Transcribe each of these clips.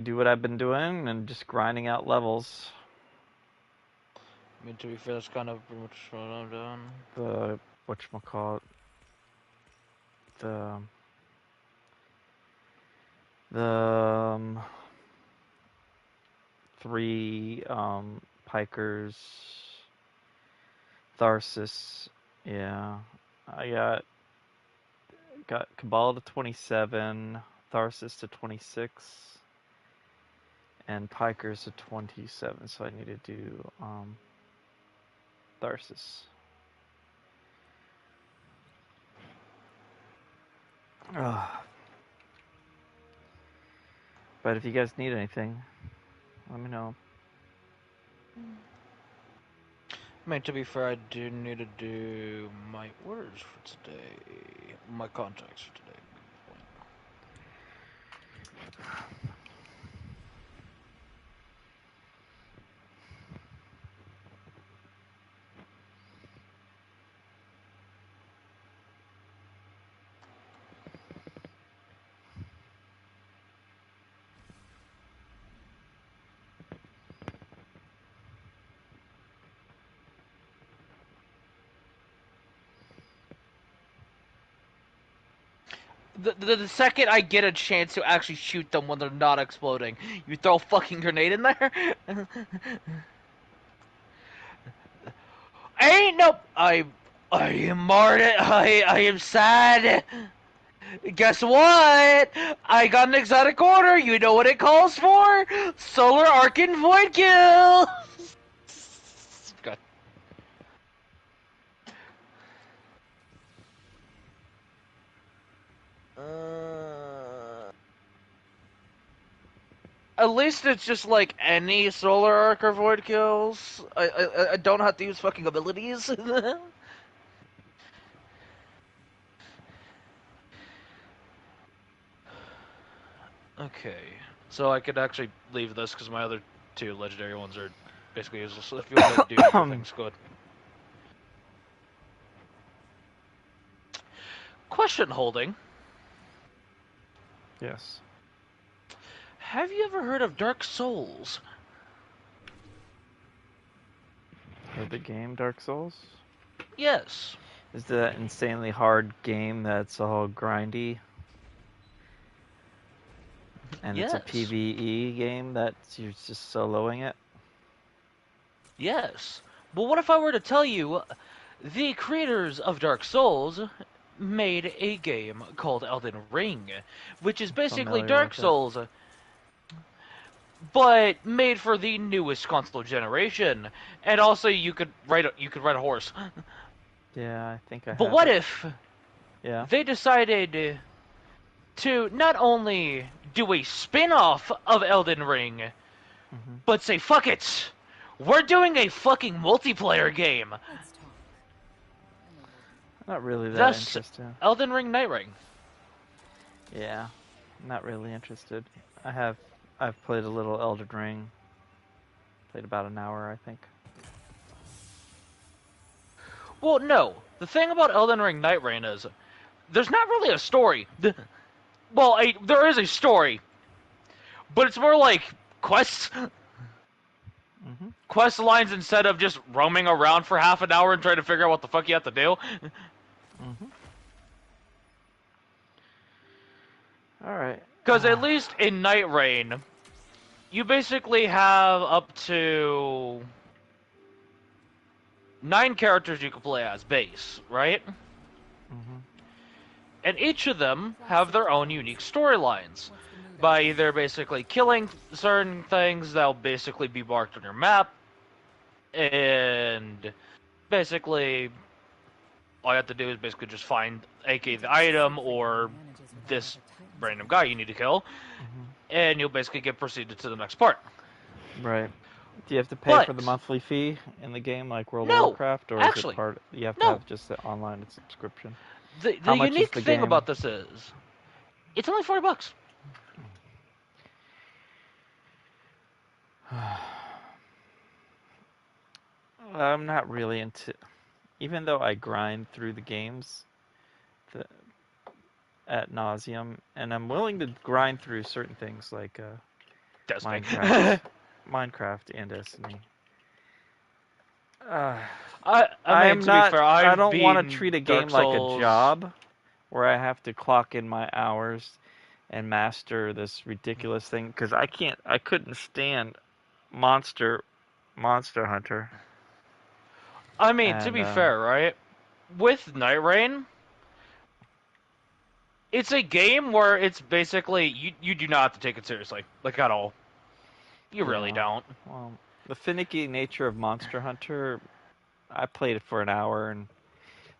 do what I've been doing and just grinding out levels. I mean, to be fair, that's kind of pretty much what I'm doing. The whatchamacallit, the the 3 pikers, Tharsis. Yeah, I got Cabal to 27, Tharsis to 26, and pikers to 27. So I need to do Tharsis. But if you guys need anything, let me know. I mean, to be fair, I do need to do my orders for today. My contacts for today. The second I get a chance to actually shoot them when they're not exploding, you throw a fucking grenade in there? Ain't no... I am Martin. I am sad. Guess what? I got an exotic order. You know what it calls for? Solar Arcan Void Kill. God. At least it's just like any Solar Arc or Void Kills. I don't have to use fucking abilities. Okay, so I could actually leave this because my other 2 legendary ones are basically useless. If you want to do your things, go ahead. Question holding. Yes. Have you ever heard of Dark Souls? The game Dark Souls? Yes. Is that insanely hard game that's all grindy? And Yes. it's a PvE game that you're just soloing it? Yes. But what if I were to tell you the creators of Dark Souls made a game called Elden Ring, which is basically Familiar Dark with it. Souls, but made for the newest console generation. And also you could ride a horse. Yeah, I think I But have what it. if Yeah. they decided to not only do a spin-off of Elden Ring, but say, fuck it! We're doing a fucking multiplayer game! Not really that Thus, interested. Elden Ring Night Ring. Yeah, not really interested. I've played a little Elden Ring. Played about an hour, I think. Well, no. The thing about Elden Ring Night Ring is, there's not really a story. Well, there is a story, but it's more like quests. Quest lines instead of just roaming around for half an hour and trying to figure out what the fuck you have to do. Alright. Because at least in Night Rain, you basically have up to 9 characters you can play as base, right? And each of them have their own unique storylines. By either basically killing certain things that'll basically be marked on your map, and basically all you have to do is basically just find AK the item or this random guy you need to kill, and you'll basically get proceeded to the next part. Right. Do you have to pay for the But monthly fee in the game like World of no, Warcraft, or is it actually, part? You have to no. have just the online subscription. The How much is unique the thing game? about this is it's only $40. I'm not really into. Even though I grind through the games, the, at nauseum, and I'm willing to grind through certain things like Destiny. Minecraft and Destiny. I mean, to be fair, I I've don't want to beaten treat a game Dark like a Souls. job where I have to clock in my hours and master this ridiculous thing because I couldn't stand Monster Hunter. I mean, to And be fair, right? With Night Rain, it's a game where it's basically you do not have to take it seriously, like at all. You really yeah, don't. well, the finicky nature of Monster Hunter, I played it for an hour and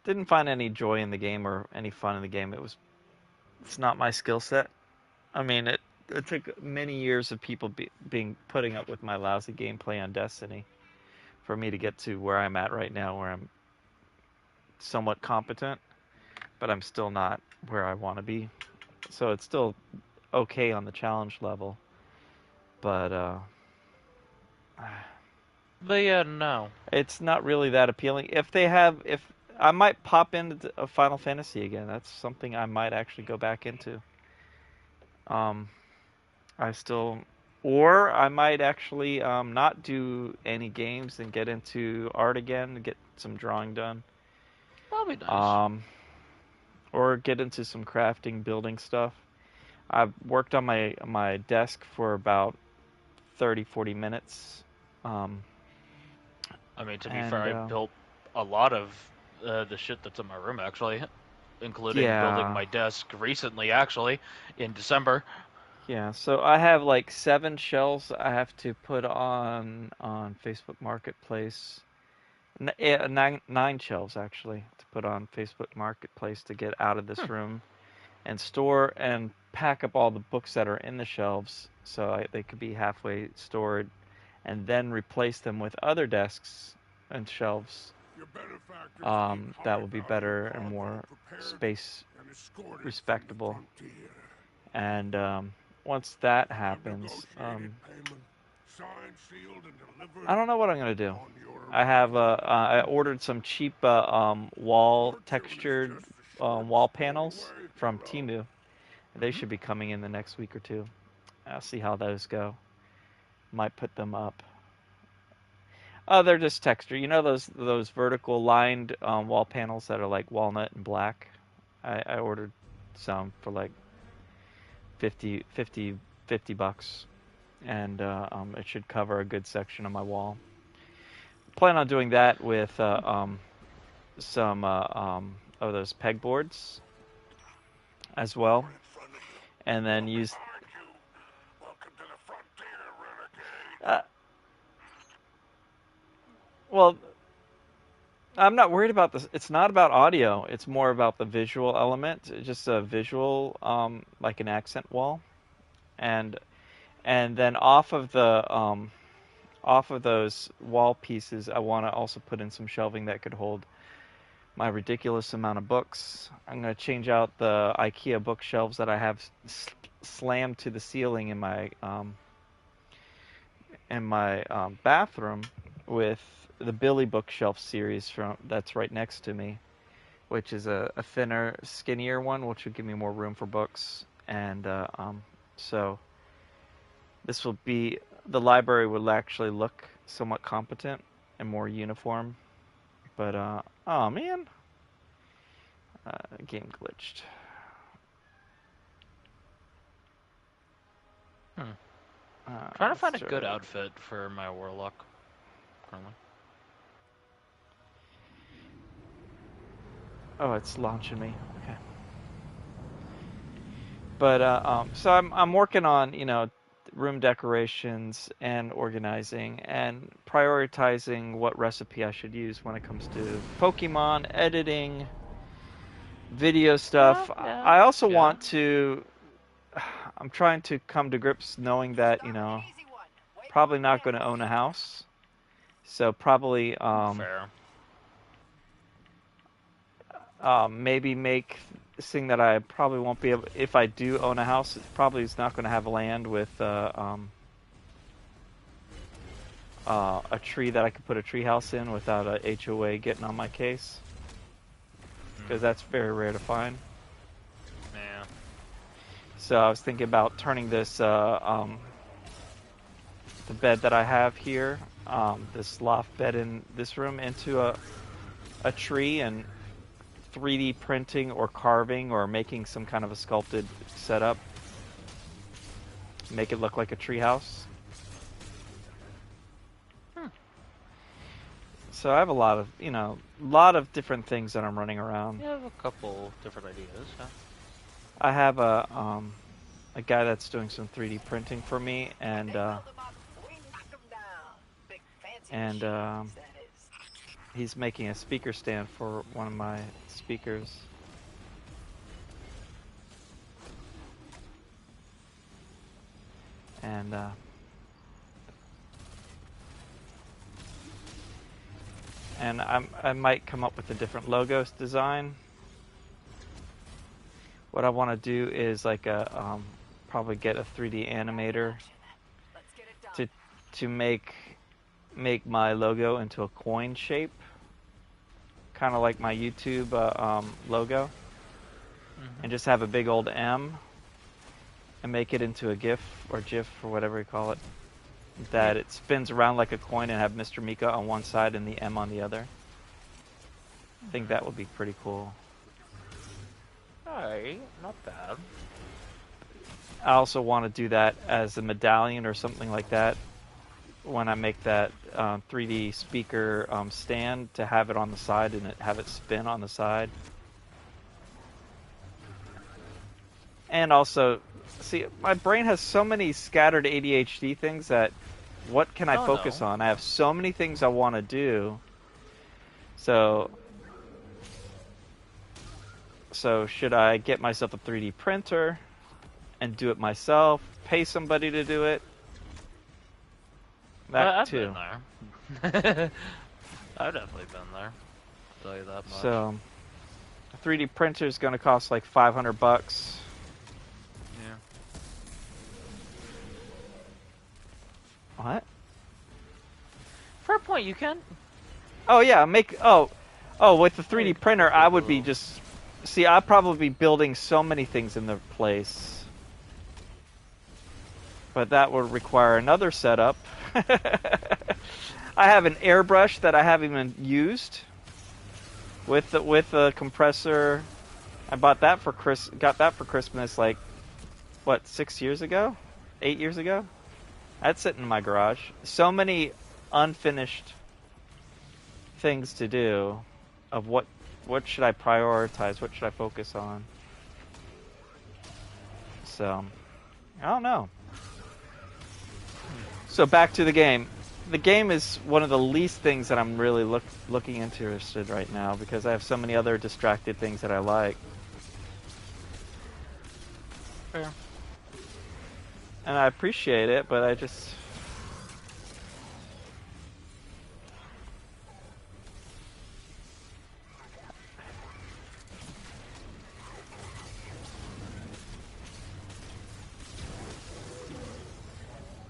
didn't find any joy in the game or any fun in the game. It's not my skill set. I mean, it took many years of people being putting up with my lousy gameplay on Destiny for me to get to where I'm at right now, where I'm somewhat competent, but I'm still not where I want to be. So it's still okay on the challenge level, but But yeah, no. it's not really that appealing. If I might pop into a Final Fantasy again, that's something I might actually go back into. Um, I still, or I might actually not do any games and get into art again and get some drawing done. That'll be nice. Or get into some crafting, building stuff. I've worked on my desk for about 30, 40 minutes. I mean, to be fair, And I built a lot of the shit that's in my room actually, including building yeah, my desk recently, actually, in December. yeah. So I have like 7 shelves I have to put on Facebook Marketplace. Nine shelves actually to put on Facebook Marketplace to get out of this room and store and pack up all the books that are in the shelves so they could be halfway stored and then replace them with other desks and shelves that will be better and more space respectable. And once that happens, I don't know what I'm gonna do. I ordered some cheap wall textured wall panels from Temu. They should be coming in the next week or two. I'll see how those go. Might put them up. Oh, they're just texture. You know those vertical lined wall panels that are like walnut and black. I ordered some for like 50 bucks, and it should cover a good section of my wall. Plan on doing that with some of those pegboards as well, and then use. Well, I'm not worried about this. It's not about audio. It's more about the visual element. It's just a visual, like an accent wall, and then off of those wall pieces, I want to also put in some shelving that could hold my ridiculous amount of books. I'm gonna change out the IKEA bookshelves that I have slammed to the ceiling in my bathroom with the Billy bookshelf series from that's right next to me, which is a thinner, skinnier one, which would give me more room for books. And so this will be the library will actually look somewhat competent and more uniform. But oh man, game glitched. Trying to find a good outfit for my warlock currently. Oh, it's launching me. Okay. But so I'm working on room decorations and organizing and prioritizing what recipe I should use when it comes to Pokemon editing, video stuff. I also want to. I'm trying to come to grips knowing that probably not going to own a house, so probably Fair. maybe make this thing that I probably won't be able. If I do own a house, it probably is not going to have land with a tree that I could put a tree house in without a HOA getting on my case, because that's very rare to find. Yeah. So I was thinking about turning this the bed that I have here, this loft bed in this room, into a tree and 3D printing or carving or making some kind of a sculpted setup. Make it look like a treehouse. So I have a lot of, different things that I'm running around. You have a couple different ideas, huh? I have a guy that's doing some 3D printing for me, and he's making a speaker stand for one of my speakers. And I might come up with a different logos design. What I want to do is like probably get a 3D animator to make my logo into a coin shape, kind of like my YouTube logo, and just have a big old M and make it into a GIF or GIF or whatever you call it, that it spins around like a coin and have Mr. Mika on one side and the M on the other. I think that would be pretty cool. Alright, not bad. I also want to do that as a medallion or something like that when I make that 3D speaker stand, to have it on the side and have it spin on the side. And also, see, my brain has so many scattered ADHD things that what can I focus on? I have so many things I want to do. So should I get myself a 3D printer and do it myself? Pay somebody to do it? That too. I've been there. I've definitely been there. I'll tell you that much. So, a 3D printer is going to cost like $500. Yeah. What? For a point, you can. Oh yeah, with the 3D printer, I would be just. See, I'd probably be building so many things in the place, but that would require another setup. I have an airbrush that I haven't even used with a compressor. I bought that got that for Christmas like what, 6 years ago, 8 years ago. That's sitting in my garage. So many unfinished things to do. Of what should I prioritize? What should I focus on? So, I don't know. So back to the game. The game is one of the least things that I'm really looking interested right now, because I have so many other distracted things that I like. Fair. And I appreciate it, but I just...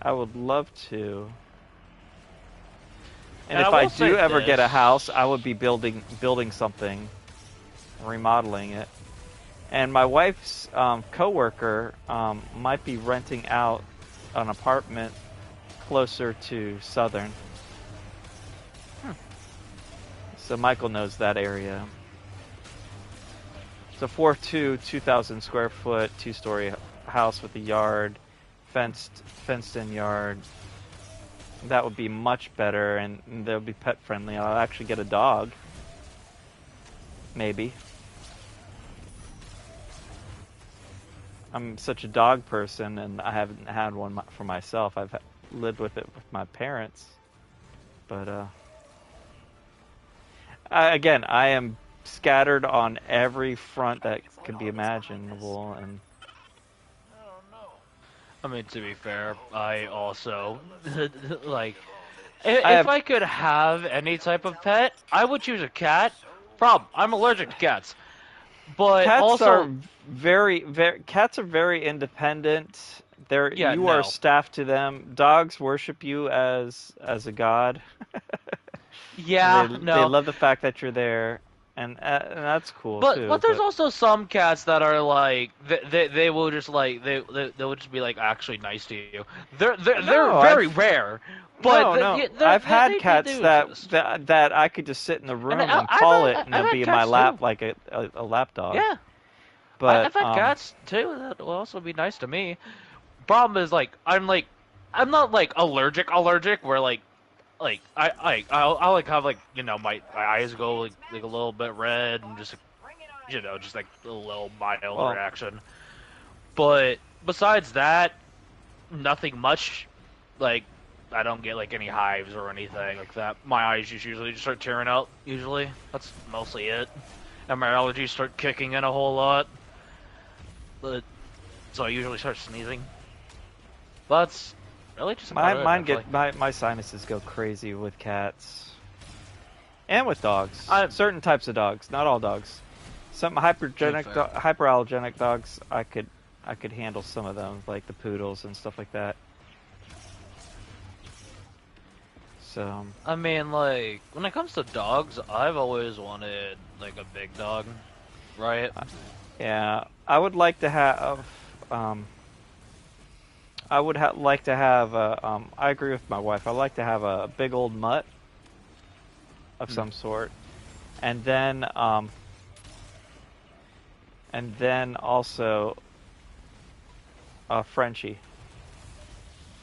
I would love to. And if I do ever get a house, I would be building something, remodeling it. And my wife's coworker might be renting out an apartment closer to Southern. So Michael knows that area. It's a 2,000 square foot, 2-story house with a yard, fenced in yard. That would be much better, and they'll be pet friendly. I'll actually get a dog. Maybe. I'm such a dog person, and I haven't had one for myself. I've lived with it with my parents. But, I am scattered on every front that could be imaginable, and... I mean, to be fair, I also, like, if I could have any type of pet, I would choose a cat. Problem, I'm allergic to cats. But cats are very independent. You are staff to them. Dogs worship you as a god. Yeah, They love the fact that you're there, and that's cool But too. there's also some cats that are like they will just like they will just be like actually nice to you. They're No, very rare, but no. I've had cats do that, exist. that I could just sit in the And room and call it, and I've it'll had be in my cats too. lap like a lap dog. Yeah, But I've had cats too that will also be nice to me. Problem is like I'm not like allergic where I'll like have like my eyes go like a little bit red and just just like a little mild well, reaction. But besides that, nothing much. Like I don't get like any hives or anything like that. My eyes just usually just start tearing out. Usually, that's mostly it. And my allergies start kicking in a whole lot. But so I usually start sneezing. But that's really just about it, mine actually. get my sinuses go crazy with cats and with dogs. I Certain types of dogs, not all dogs. Some hyperallergenic dogs, I could handle some of them, like the poodles and stuff like that. So I mean, like when it comes to dogs, I've always wanted like a big dog, right? yeah, I would like to have. I would like to have. I agree with my wife. I'd like to have a big old mutt of some sort, and then also a Frenchie,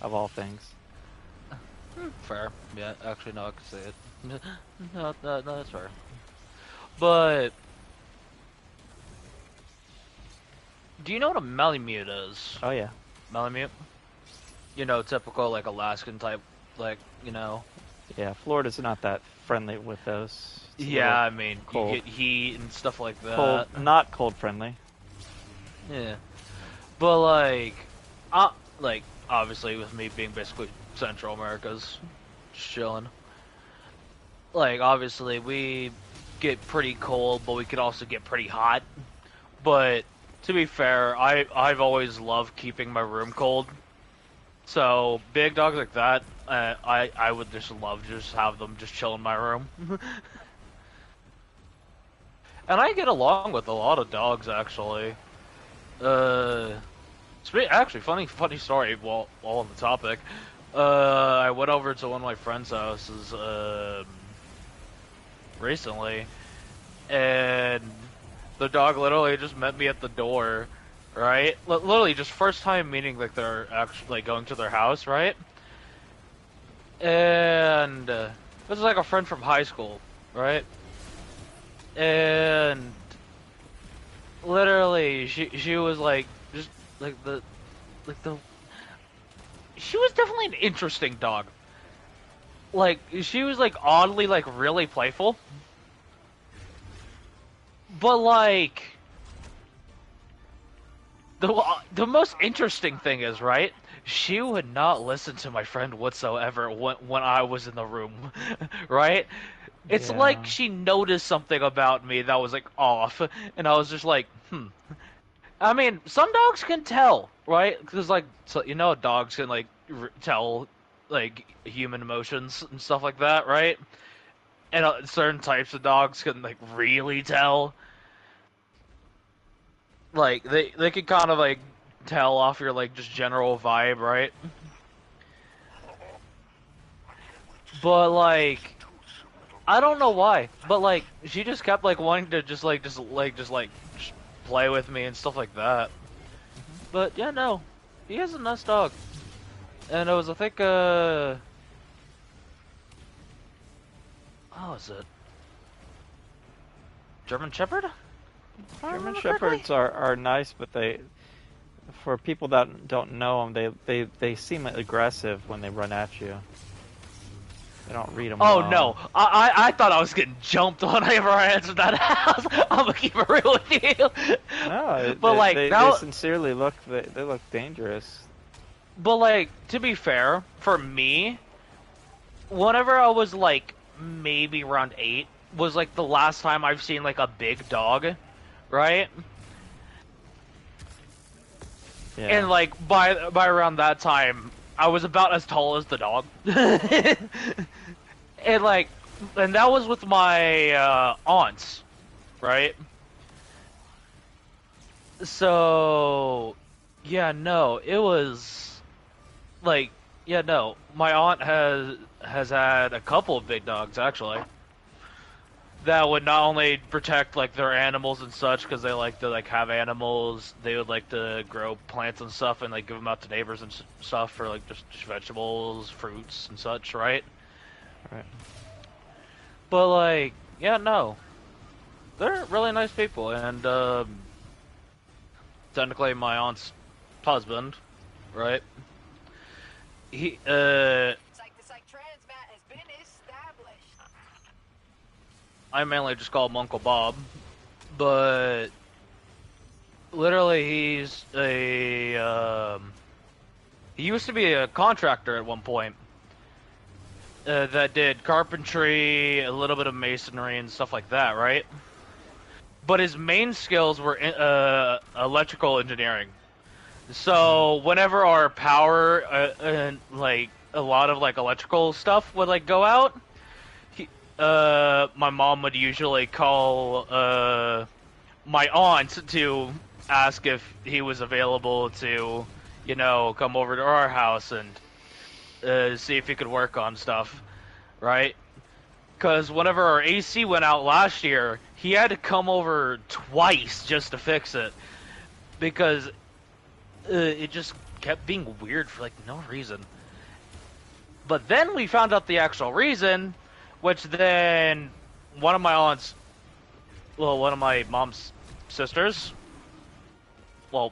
of all things. Fair. Yeah, actually, no, I can say it. No, that's fair. But do you know what a Malamute is? Oh yeah, Malamute? Typical like Alaskan type, like yeah. Florida's not that friendly with those. It's a Yeah, little I mean, cold. you get heat and stuff like that. Cold, not cold friendly. Yeah, but like obviously with me being basically Central America's just chilling. Like obviously we get pretty cold, but we could also get pretty hot. But to be fair, I've always loved keeping my room cold. So big dogs like that, I would just love to just have them just chill in my room. And I get along with a lot of dogs actually. Uh, actually, funny story. While on the topic, I went over to one of my friends' houses recently, and the dog literally just met me at the door, right? Literally, just first time meeting, like they're actually like going to their house, right? And this is like a friend from high school, right? And literally, she was like just like the she was definitely an interesting dog. Like she was like oddly like really playful, but like the most interesting thing is, right, she would not listen to my friend whatsoever when I was in the room, right? It's like Yeah. she noticed something about me that was like off, and I was just like, I mean, some dogs can tell, right? Because like, so, dogs can like tell like human emotions and stuff like that, right? And certain types of dogs can like really tell. Like they can kind of like tell off your like just general vibe, right? But like I don't know why, but like she just kept like wanting to just play with me and stuff like that. But yeah, no, he is a nice dog, and it was I think how is it? German Shepherd? If I German remember correctly? Shepherds are nice, but for people that don't know them, they seem aggressive when they run at you. They don't read them Oh well. no, I thought I was getting jumped whenever I answered that house. I'm gonna keep it real with you. No, But like they sincerely look they look dangerous. but like to be fair, for me, whenever I was like maybe around 8 was like the last time I've seen like a big dog, right? Yeah. And like by around that time, I was about as tall as the dog. And like and that was with my aunts. right? So, yeah, no, it was like, yeah, no, my aunt has had a couple of big dogs actually that would not only protect like their animals and such because they like to like have animals, they would like to grow plants and stuff and like give them out to neighbors and stuff for like just vegetables, fruits and such, right? Right. But like, yeah, no, they're really nice people, and technically my aunt's husband, right? He Psych transmat has been established. I mainly just call him Uncle Bob, but literally he's he used to be a contractor at one point that did carpentry, a little bit of masonry and stuff like that, right? But his main skills were electrical engineering. So whenever our power and like a lot of like electrical stuff would like go out, my mom would usually call my aunt to ask if he was available to, you know, come over to our house and see if he could work on stuff, right? Because whenever our AC went out last year, he had to come over twice just to fix it because it just kept being weird for like no reason. But then we found out the actual reason, which then one of my mom's sisters, well,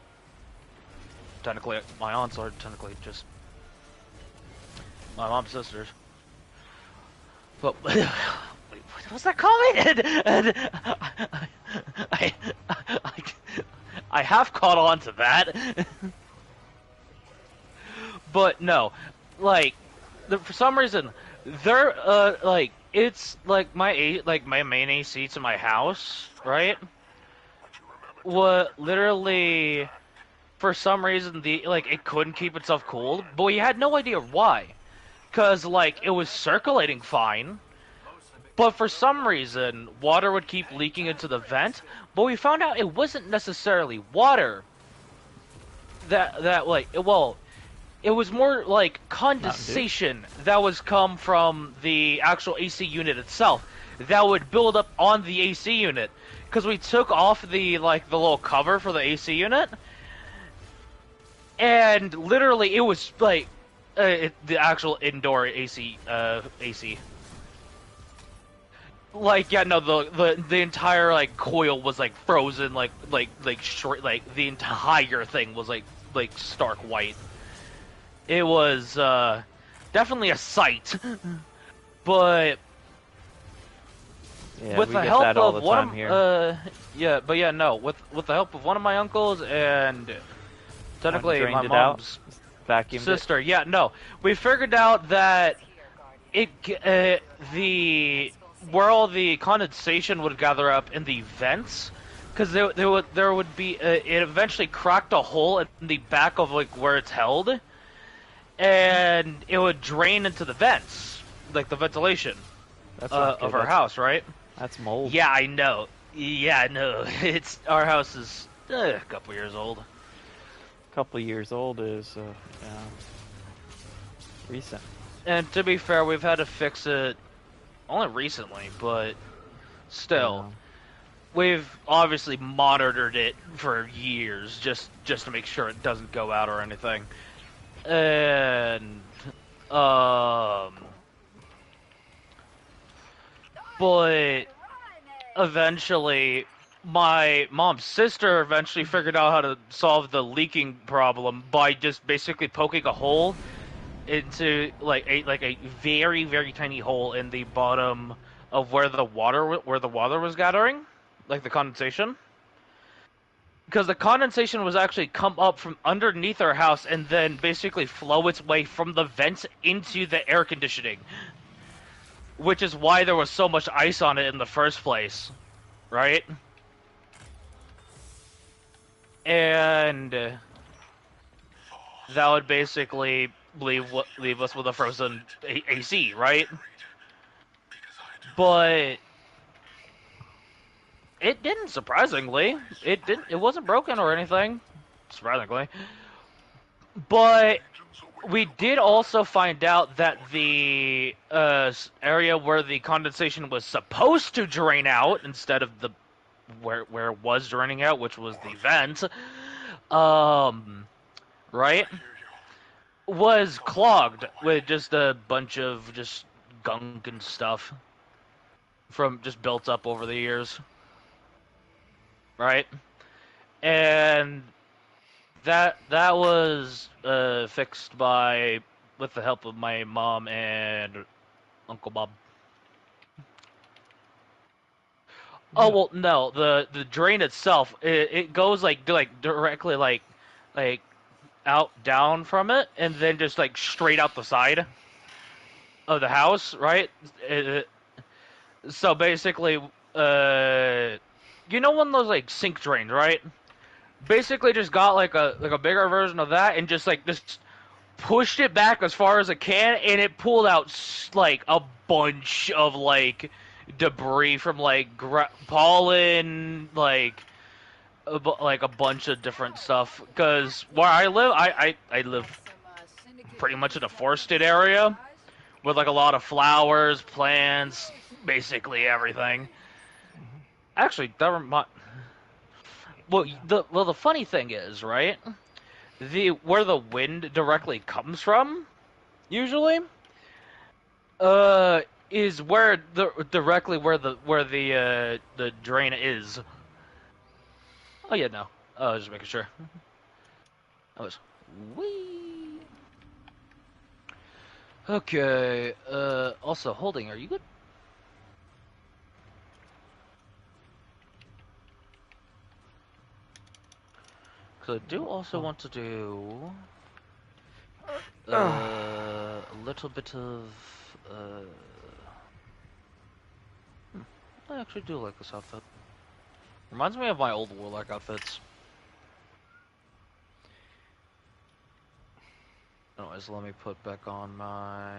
technically my aunts are technically just my mom's sisters. But what was that comment? And I half caught on to that. But no, like for some reason they're like it's like my main AC to my house, right? What literally for some reason the like it couldn't keep itself cool, but we had no idea why. Cause like it was circulating fine, but for some reason water would keep leaking into the vent. But we found out it wasn't necessarily water. That like well, it was more like condensation that was come from the actual AC unit itself that would build up on the AC unit. Because we took off the like the little cover for the AC unit, and literally it was like the actual indoor AC AC. Like yeah, no, the entire like coil was like frozen, like short, like the entire thing was like stark white. It was definitely a sight, but Yeah, with we the get help that all of the one time here. yeah, but yeah, no, with the help of one of my uncles and technically Drained my it out, mom's vacuumed sister, yeah, no, we figured out that it the where all the condensation would gather up in the vents, because there would be it eventually cracked a hole in the back of like where it's held, and it would drain into the vents, like the ventilation That's not of good. our house, right? That's mold. Yeah, I know. Yeah, I know. It's our house is a couple years old. A couple years old is yeah, recent. And to be fair, we've had to fix it only recently, but still, we've obviously monitored it for years just to make sure it doesn't go out or anything. And but eventually my mom's sister eventually figured out how to solve the leaking problem by just basically poking a hole into like a very very tiny hole in the bottom of where the water was gathering, like the condensation. Because the condensation was actually come up from underneath our house and then basically flow its way from the vents into the air conditioning. Which is why there was so much ice on it in the first place, right? And that would basically leave us with a frozen AC, right? But It didn't, surprisingly. It didn't. It wasn't broken or anything, surprisingly. But we did also find out that the area where the condensation was supposed to drain out instead of the where it was draining out, which was the vent, right, was clogged with just a bunch of just gunk and stuff from just built up over the years, right? And that was fixed with the help of my mom and Uncle Bob. Oh well, no, the drain itself, it goes like directly like out down from it, and then just like straight out the side of the house, right? So basically, you know one of those like sink drains, right? Basically, just got like a bigger version of that, and just pushed it back as far as it can, and it pulled out like a bunch of like debris from like pollen, like a bunch of different stuff. Because where I live, I live pretty much in a forested area with like a lot of flowers, plants, basically everything. Actually, never mind. Well, the funny thing is, right? Where the wind directly comes from, usually, is where directly where the drain is. Oh yeah, no. Oh, I was just making sure. I was wee. Okay. Also holding. Are you good? Because I do also want to do a little bit of. I actually do like this outfit. Reminds me of my old Warlock outfits. Anyways, let me put back on my.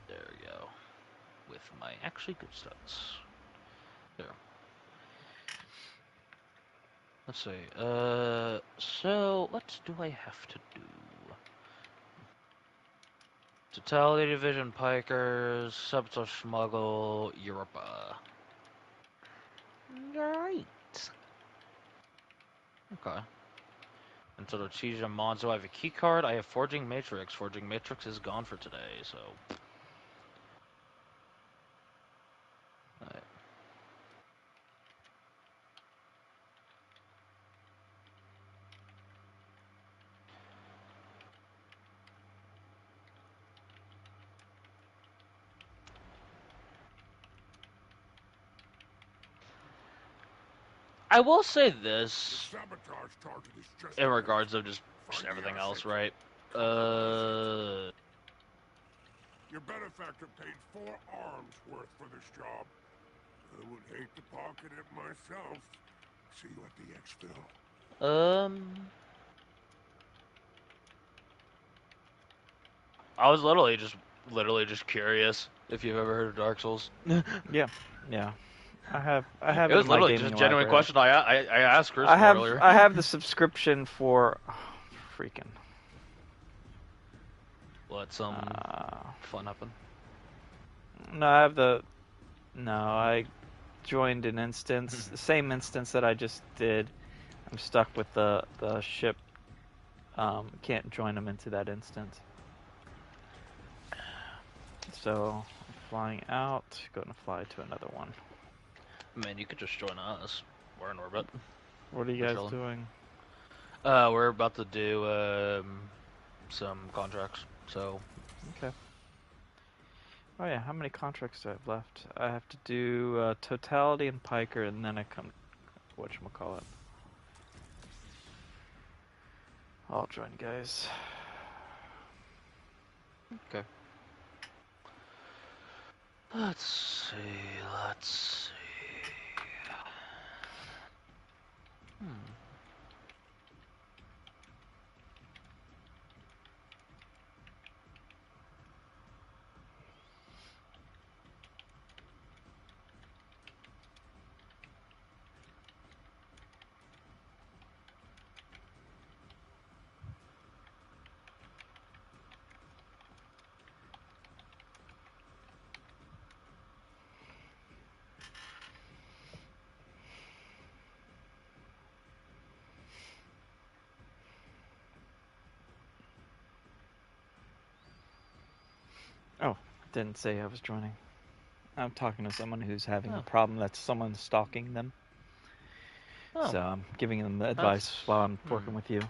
There we go. With my actually good stats. There. Let's see. So what do I have to do? Totality Division, Pikers, Saboteur Smuggle, Europa. Right. Okay. And so to choose a Monzo, I have a key card. I have Forging Matrix. Forging Matrix is gone for today, so. Alright. I will say this in regards of just everything else, right? Your benefactor paid 4 arms worth for this job. I would hate to pocket it myself. See you at the exfil. I was literally just curious if you've ever heard of Dark Souls. Yeah. I have It was in my literally gaming just a genuine library. question I asked Chris earlier. I have the subscription for freaking. Let fun happen. No, I have the. No, I joined an instance, the same instance that I just did. I'm stuck with the ship. Can't join them into that instance. So, I'm flying out, going to fly to another one. Man, you could just join us. We're in orbit. What are you guys doing? We're about to do some contracts. So. Okay. Oh yeah, how many contracts do I have left? I have to do Totality and Piker, and then I come. Whatchamacallit. I'll join you guys. Okay. Let's see. Oh, didn't say I was joining. I'm talking to someone who's having Oh. a problem that's someone stalking them. Oh, So I'm giving them the That's- advice while I'm working with you.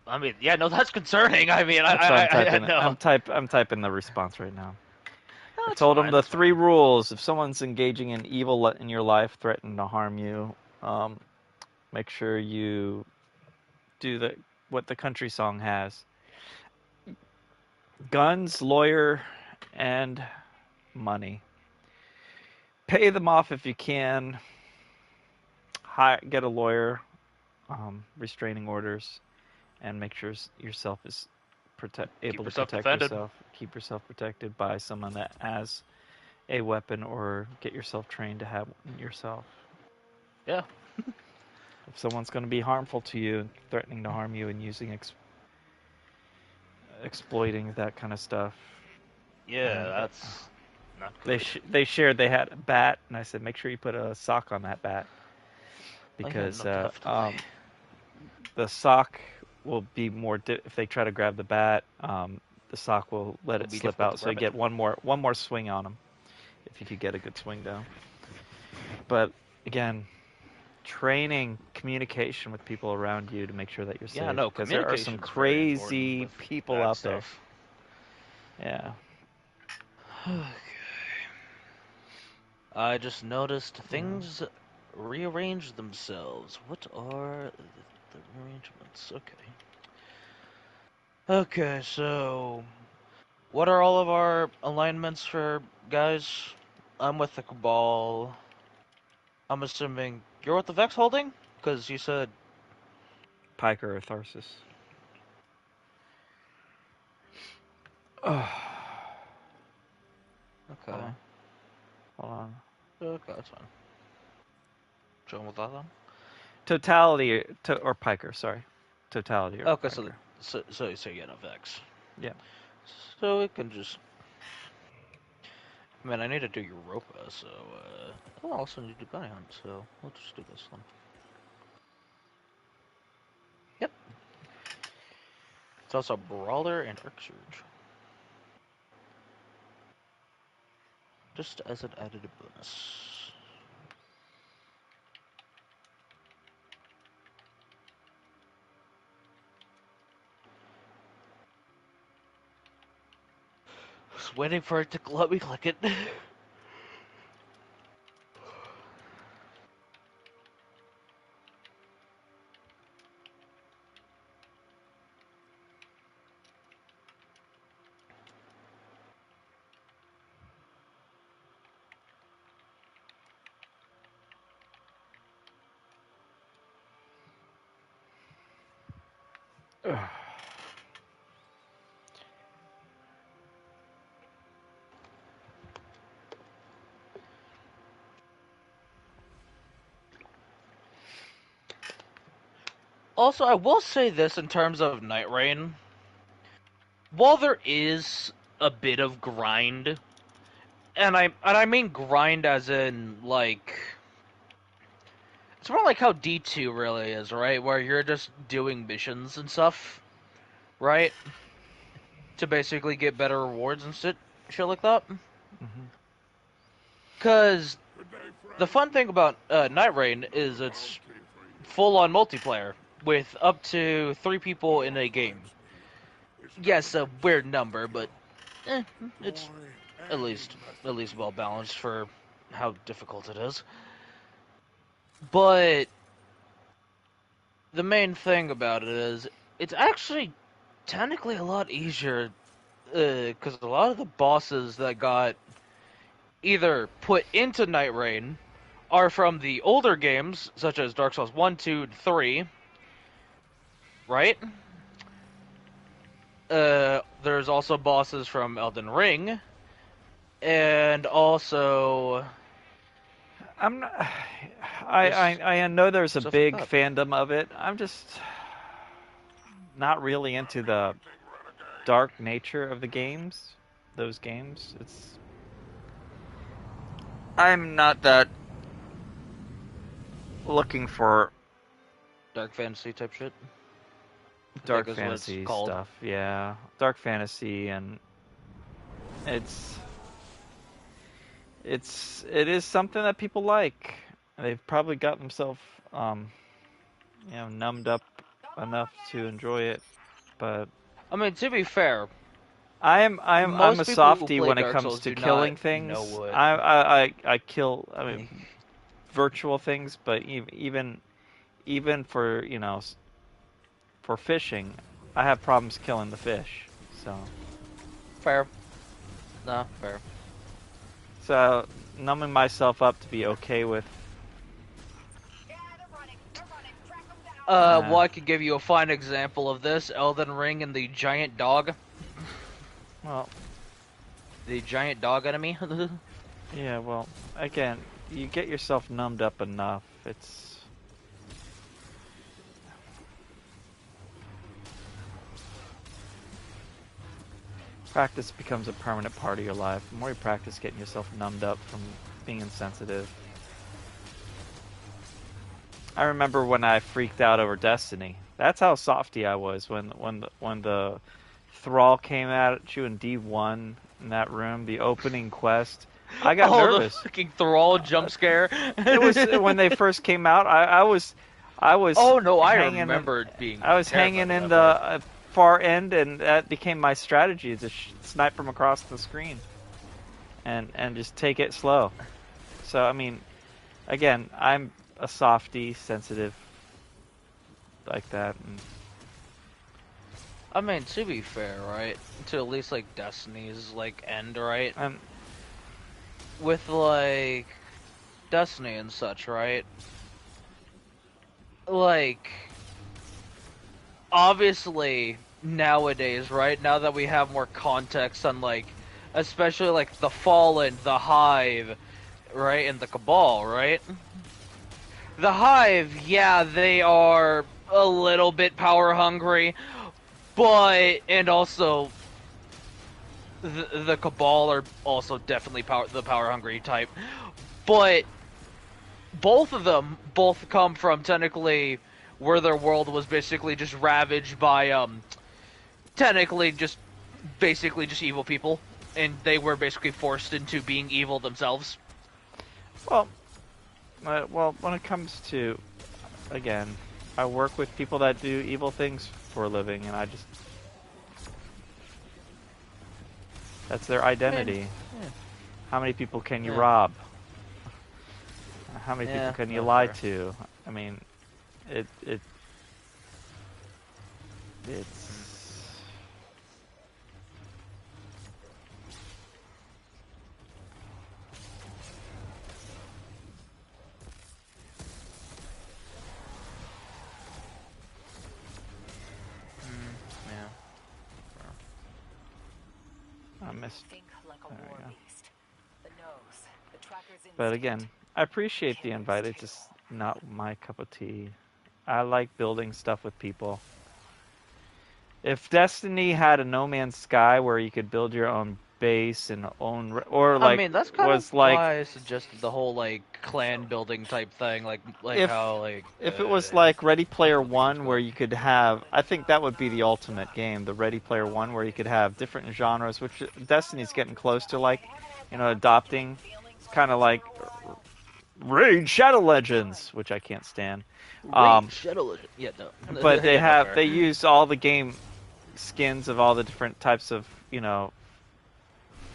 I mean, yeah, no, that's concerning. I mean, That's why I know. I'm typing the response right now. No, I it's told fine, him the it's 3 fine. rules. If someone's engaging in evil in your life, threatening to harm you, make sure you do what the country song has: guns, lawyer, and money. Pay them off if you can. Get a lawyer, restraining orders, and make sure yourself is able to yourself protect defended. yourself. Keep yourself protected by someone that has a weapon, or get yourself trained to have one yourself. Yeah. If someone's going to be harmful to you, threatening to harm you, and using exploiting that kind of stuff. Yeah, And that's not good. they shared they had a bat, and I said make sure you put a sock on that bat, because Oh, yeah, no, definitely. the sock will be more if they try to grab the bat, the sock will let It'll it be slip difficult out, to so you grab it. get one more swing on them if you get a good swing down. But again, training communication with people around you to make sure that you're Yeah, safe, no, because there are some communication's very important crazy with people that out there. stuff. Yeah. I just noticed things rearrange themselves. What are the arrangements? Okay. Okay, so what are all of our alignments for guys? I'm with the Cabal. I'm assuming you're with the Vex Holding? Because you said... Piker or Tharsis. Oh. Okay. Hold on. Okay, that's fine. Join with that then? Totality or Piker, sorry. Totality or Okay, Piker. so yeah, no Vex. Yeah. So we can just... I mean, I need to do Europa, so, I'll also need to do Bounty Hunt, so we'll just do this one. Yep. It's also Brawler and Arc Surge. Just as an added bonus. Just waiting for it to let me click it. Also, I will say this in terms of Night Rain. While there is a bit of grind, and I mean grind as in like it's more like how D2 really is, right? Where you're just doing missions and stuff, right? To basically get better rewards and shit like that. Cause Good day, the friend. fun thing about Night Rain is it's full-on multiplayer with up to 3 people in a game. Yes, a weird number, but it's at least well balanced for how difficult it is. But the main thing about it is it's actually technically a lot easier because a lot of the bosses that got either put into Night Rain are from the older games, such as Dark Souls 1, 2, and 3, right? There's also bosses from Elden Ring, and also I'm not. I know there's a stuff like big that. fandom of it. I'm just not really into the dark nature of the games. Those games. I'm not that looking for Dark fantasy type shit. I dark think is what it's fantasy called. stuff. Yeah, dark fantasy and it's it is something that people like. They've probably got themselves numbed up enough to enjoy it, but I mean, to be fair, I'm a most people who softie play when it Dark comes Souls to do killing not things. know what. I kill, I mean, virtual things, but even for for fishing, I have problems killing the fish. Fair. No, fair. So numbing myself up to be okay with. Yeah, they're running. They're running. Track them down. Well, I could give you a fine example of this: Elden Ring and the giant dog. Well, The giant dog enemy. yeah. Well, again, you get yourself numbed up enough. It's practice becomes a permanent part of your life. The more you practice getting yourself numbed up from being insensitive. I remember when I freaked out over Destiny. That's how softy I was when the Thrall came at you in D1 in that room, the opening quest. I got nervous. The fucking Thrall jump scare. It was when they first came out. I was. Oh no, I hanging remember it being. I was terrified hanging of in that part. the far end, and that became my strategy: to snipe from across the screen, and just take it slow. So I mean, again, I'm a softy, sensitive, like that. And I mean, to be fair, right? To at least like Destiny's like end, right? With like Destiny and such, right? Like obviously nowadays, right? Now that we have more context on like especially like the Fallen, the Hive, right? And the Cabal, right? The Hive, yeah, they are a little bit power hungry, but and also the Cabal are also definitely the power hungry type, but both of them come from technically where their world was basically just ravaged by technically just basically just evil people, and they were basically forced into being evil themselves. well, when it comes to, again, I work with people that do evil things for a living, and that's their identity. Yeah. How many people can you Yeah. rob? How many Yeah, people can you that's lie fair. to? I mean, it's Yeah. I missed. Think like a There we war go. beast. The nose, the tracker's But instinct. again, I appreciate the invite. It's just not my cup of tea. I like building stuff with people. If Destiny had a No Man's Sky where you could build your own base and own, or I like mean, that's kind was of like why I suggested the whole like clan building type thing, like if how like if it was like Ready Player One where you could have, I think that would be the ultimate game, the Ready Player One where you could have different genres, which Destiny's getting close to, like, adopting. It's kind of like Raid Shadow Legends, which I can't stand. Shadow Legend. Yeah, no. But they Yeah, fair. they use all the game skins of all the different types of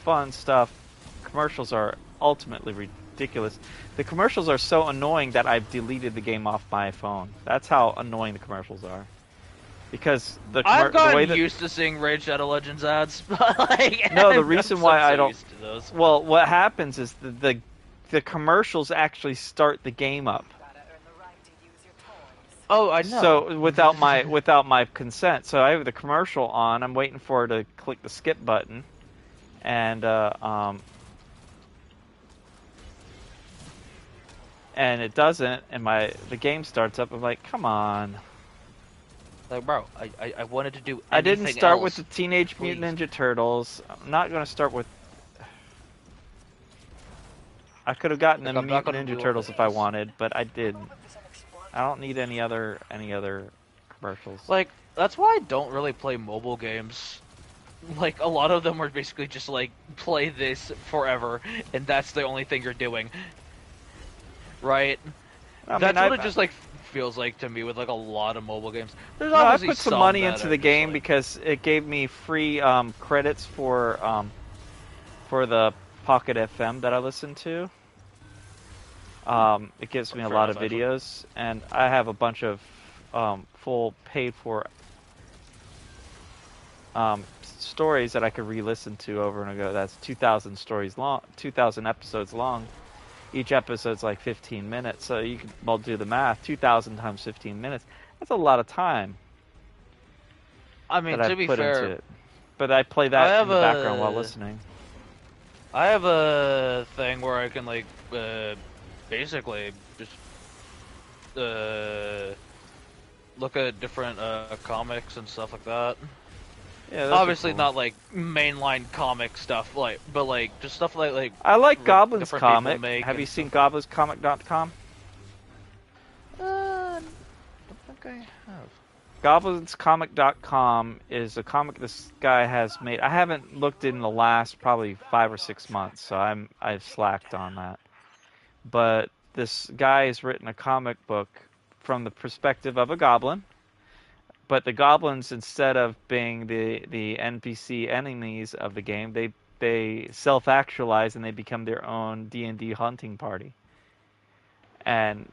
fun stuff. Commercials are ultimately ridiculous. The commercials are so annoying that I've deleted the game off my phone. That's how annoying the commercials are. Because I've the way gotten that used to seeing Raid Shadow Legends ads. But like, No, the I'm reason so why I don't- used to those. well, what happens is the commercials actually start the game up. Gotta earn the right to use your toys. Oh, I know. So without my consent, so I have the commercial on. I'm waiting for her to click the skip button, and it doesn't, and the game starts up. I'm like, come on! Like, bro, I wanted to do. I didn't anything start else. with the Teenage Mutant Ninja Turtles. I'm not going to start with. I could have gotten Like, the I'm not Mutant gonna Ninja do Turtles all if I this. wanted, but I didn't. I don't need any other commercials. Like, that's why I don't really play mobile games. like a lot of them are basically just like play this forever, and that's the only thing you're doing, right? I mean, That's what it just like feels like to me with like a lot of mobile games. There's no, I obviously put some some money that into are the just game like, because it gave me free credits for the Pocket FM that I listen to. It gives me a fair lot enough, of actually. videos, and I have a bunch of full paid for stories that I could re-listen to over and over. That's 2,000 stories long, 2,000 episodes long. Each episode's like 15 minutes, so you can do the math. 2,000 times 15 minutes. That's a lot of time I that mean, to I've be put into fair, it. But I play I that in have the background while a listening. I have a thing where I can like basically just uh look at different comics and stuff like that. Yeah, those are Obviously cool. not like mainline comic stuff, like, but like just stuff like I like Goblin's different people comic. make Have you and seen stuff. goblinscomic.com? Don't think I have. Goblinscomic.com is a comic this guy has made. I haven't looked in the last probably 5 or 6 months, so I've slacked on that. But this guy has written a comic book from the perspective of a goblin. But the goblins, instead of being the NPC enemies of the game, they self-actualize and they become their own D&D hunting party. And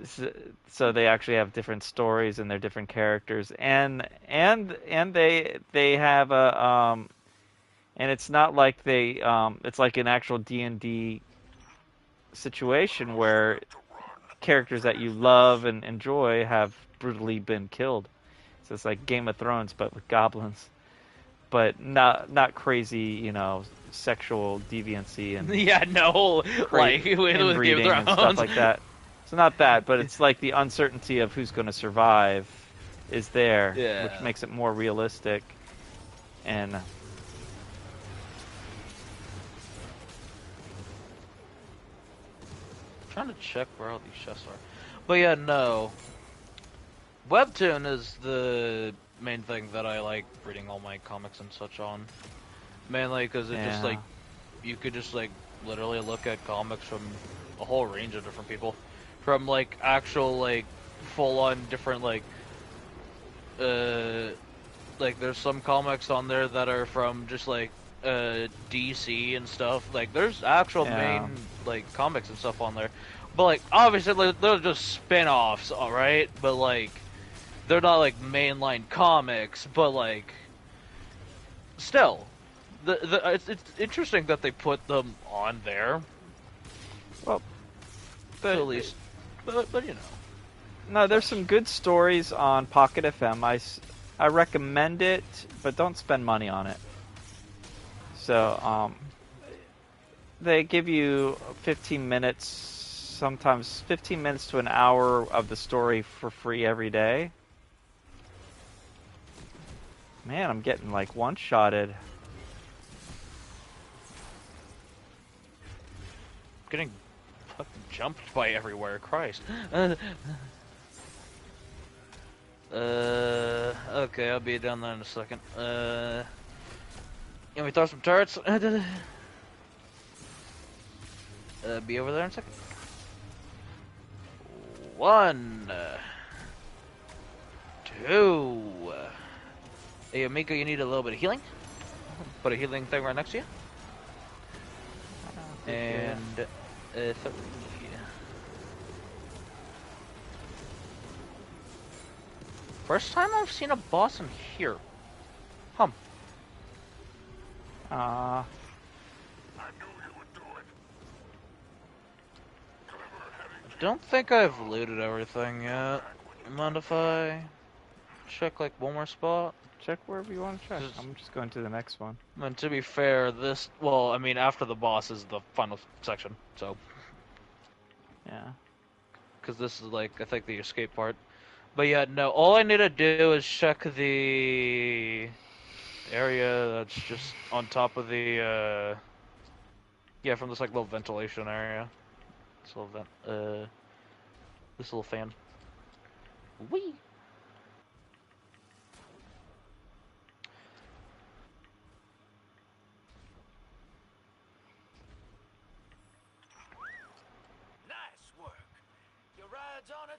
so they actually have different stories and they're different characters, and they have a and it's not like it's like an actual D&D situation where characters that you love and enjoy have brutally been killed. So it's like Game of Thrones, but with goblins, but not crazy, sexual deviancy and Yeah, no, like with Game of inbreeding and stuff Thrones. like that. So not that, but it's like the uncertainty of who's going to survive is there, which Yeah. makes it more realistic. And Trying to check where all these chests are. But yeah, no. Webtoon is the main thing that I like reading all my comics and such on. Mainly because it just yeah, like, you could just like literally look at comics from a whole range of different people. From like actual like full on different uh like there's some comics on there that are from just like DC and stuff. Like there's actual yeah, main like comics and stuff on there. But like obviously like, they're just spin-offs, alright? But like they're not like mainline comics, but like still it's interesting that they put them on there. well, To but at least but you know. no, there's Such. some good stories on Pocket FM. I recommend it, but don't spend money on it. So they give you 15 minutes, sometimes 15 minutes to an hour of the story for free every day. Man, I'm getting like one-shotted. Getting fucking jumped by everywhere, Christ. Okay, I'll be down there in a second. Can we throw some turrets? Be over there in a second. One, two. Hey, Amico, you need a little bit of healing? Put a healing thing right next to you. And, three. First time I've seen a boss in here. Hum. Uh, I knew you would do it. Clever heading Don't think I've looted everything yet. Mind if I check like one more spot? check wherever you want to check. 'Cause, I'm just going to the next one. I mean, to be fair, well, I mean, after the boss is the final section, so. Yeah. Because this is like, I think the escape part. But yeah, no, all I need to do is check the area that's just on top of the, yeah, from this like little ventilation area. This little this little fan. Whee!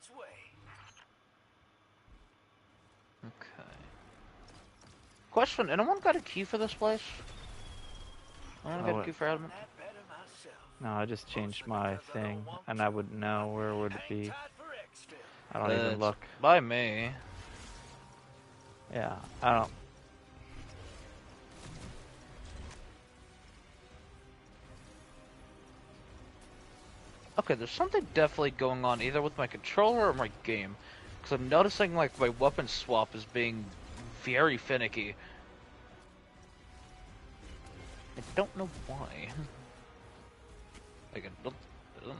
its way. Okay. Question, anyone got a key for this place? Anyone got Oh, a key for Adamant? That better myself. no, I just changed Mostly my because I thing, don't want and to. I wouldn't know where would it Hang be. tight for exfil. I don't even It's look. by me. Yeah, I don't. Okay, there's something definitely going on either with my controller or my game. Because I'm noticing like my weapon swap is being very finicky. I don't know why. Like, I don't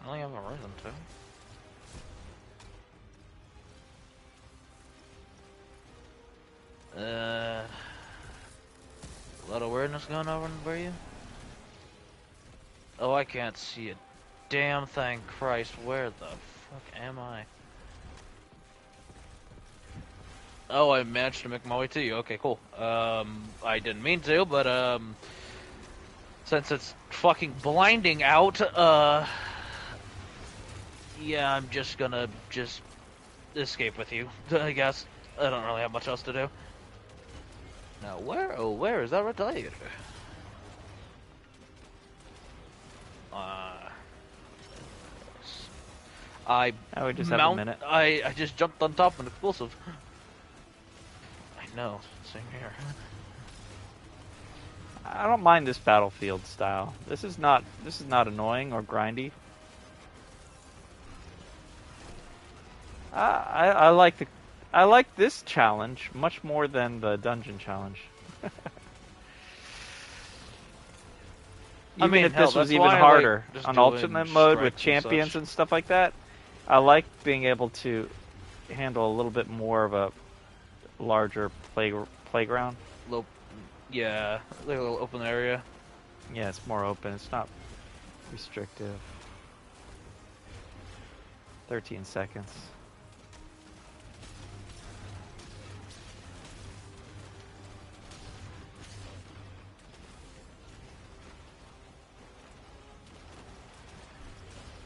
really have a reason to. A lot of weirdness going on for you? Oh, I can't see a damn thing. Christ, where the fuck am I? Oh, I managed to make my way to you. Okay, cool. I didn't mean to, but, since it's fucking blinding out, yeah, I'm just gonna escape with you, I guess. I don't really have much else to do. Now, where is that retaliator? I Oh, we just have a minute. I just jumped on top of an explosive. I know, same here. I don't mind this battlefield style. This is not annoying or grindy. I like this challenge much more than the dungeon challenge. I Even mean, if hell, this was that's even why I harder like just on doing ultimate mode with strikes and champions such. and stuff like that, I like being able to handle a little bit more of a larger playground. Yeah, like a little open area. Yeah, it's more open. It's not restrictive. 13 seconds.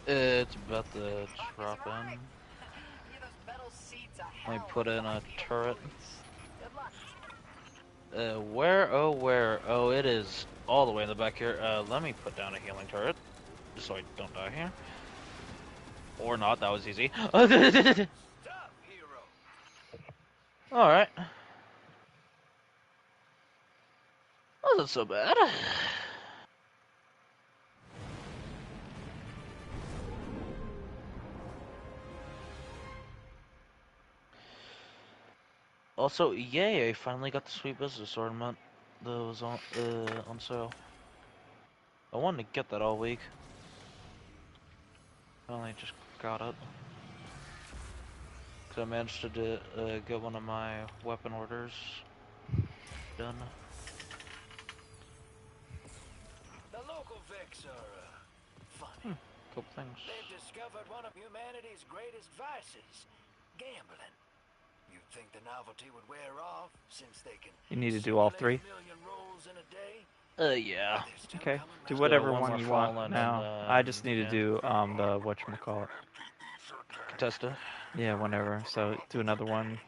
It's about to drop in. Yeah, those metal seats are Let me hell put in a fucking turret. Good luck. Where? Oh, where? Oh, it is all the way in the back here. Let me put down a healing turret, just so I don't die here. Or not, that was easy. Stop, hero. Alright. Wasn't so bad. Also, yay, I finally got the sweet business ornament that was on sale. I wanted to get that all week. Finally just got it. Cause I managed to get one of my weapon orders done. The local Vex are, funny. Couple things. They've discovered one of humanity's greatest vices, gambling. You'd think the novelty would wear off, since they can You need to do all simulate 3. a million rolls in a day. Yeah. They're still Okay, coming do round. whatever one one more you fallen want and, now. I just need to yeah. do the whatchamacallit. Contesta. Yeah, whenever. So do another one,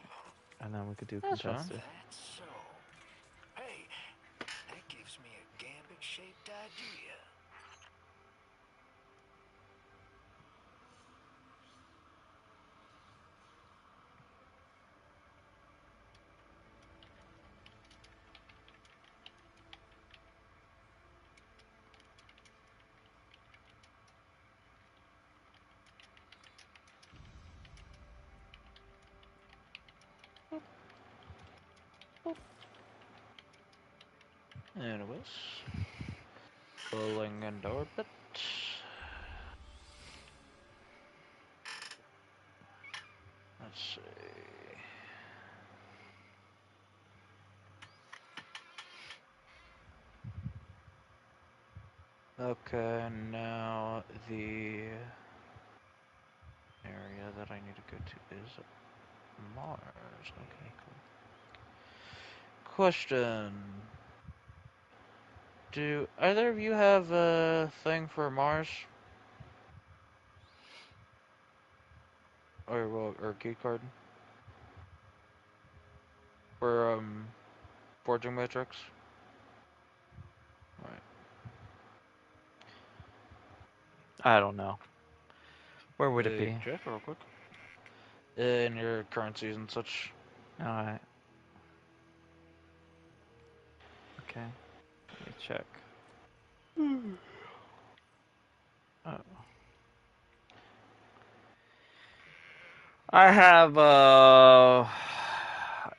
and then we could do That's fine. contested. That's so. Hey, that gives me a gambit-shaped idea. Anyways. Pulling into orbit. Let's see. Okay, now the area that I need to go to is Mars. Okay, cool. Question. Do either of you have a thing for Mars? or key card for Forging Matrix. Right. I don't know. Where would it You be? can check real quick. In your currencies and such. Alright. Okay. Let me check. Oh. I have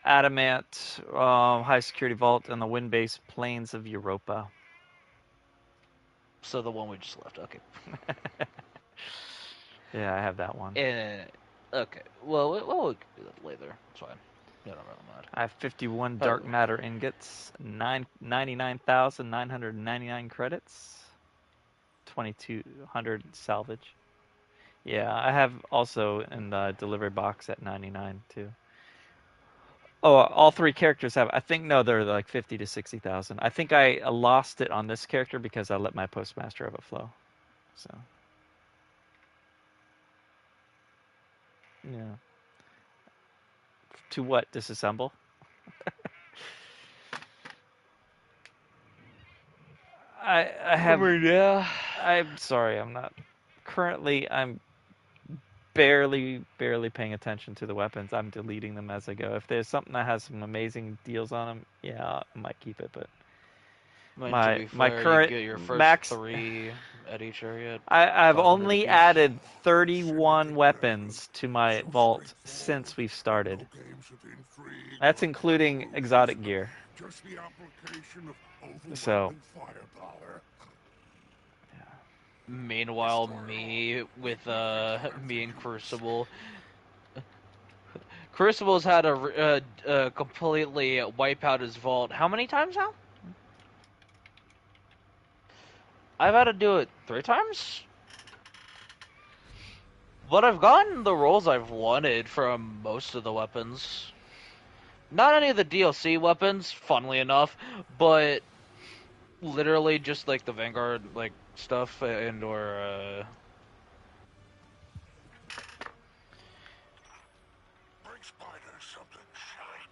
Adamant, High Security Vault, and the Wind-Based Plains of Europa. So the one we just left. Okay. Yeah, I have that one. Okay. Well, we can do that later. It's fine. Yeah, don't really mind. I have 51 dark matter ingots, 99,999 credits, 2,200 salvage. Yeah, I have also in the delivery box at 99 too. Oh, all three characters have. I think no, they're like 50 to 60,000. I think I lost it on this character because I let my postmaster overflow. So yeah. To what? Disassemble? I have. Yeah. I'm sorry. I'm not. Currently, I'm barely paying attention to the weapons. I'm deleting them as I go. If there's something that has some amazing deals on them, yeah, I might keep it. But I mean, to be my fair, current you get your first max 3 at each area. I've 500 only apiece. added 31 weapons to my vault since we've started. No games of intrigue That's or including exotic gear. just the application of overwhelming So firepower. Meanwhile, me with me and Crucible. Crucible's had a completely wipe out his vault. How many times now? I've had to do it 3 times. But I've gotten the rolls I've wanted from most of the weapons. Not any of the DLC weapons, funnily enough, but literally just like the Vanguard like stuff and or Bring Spider something shiny.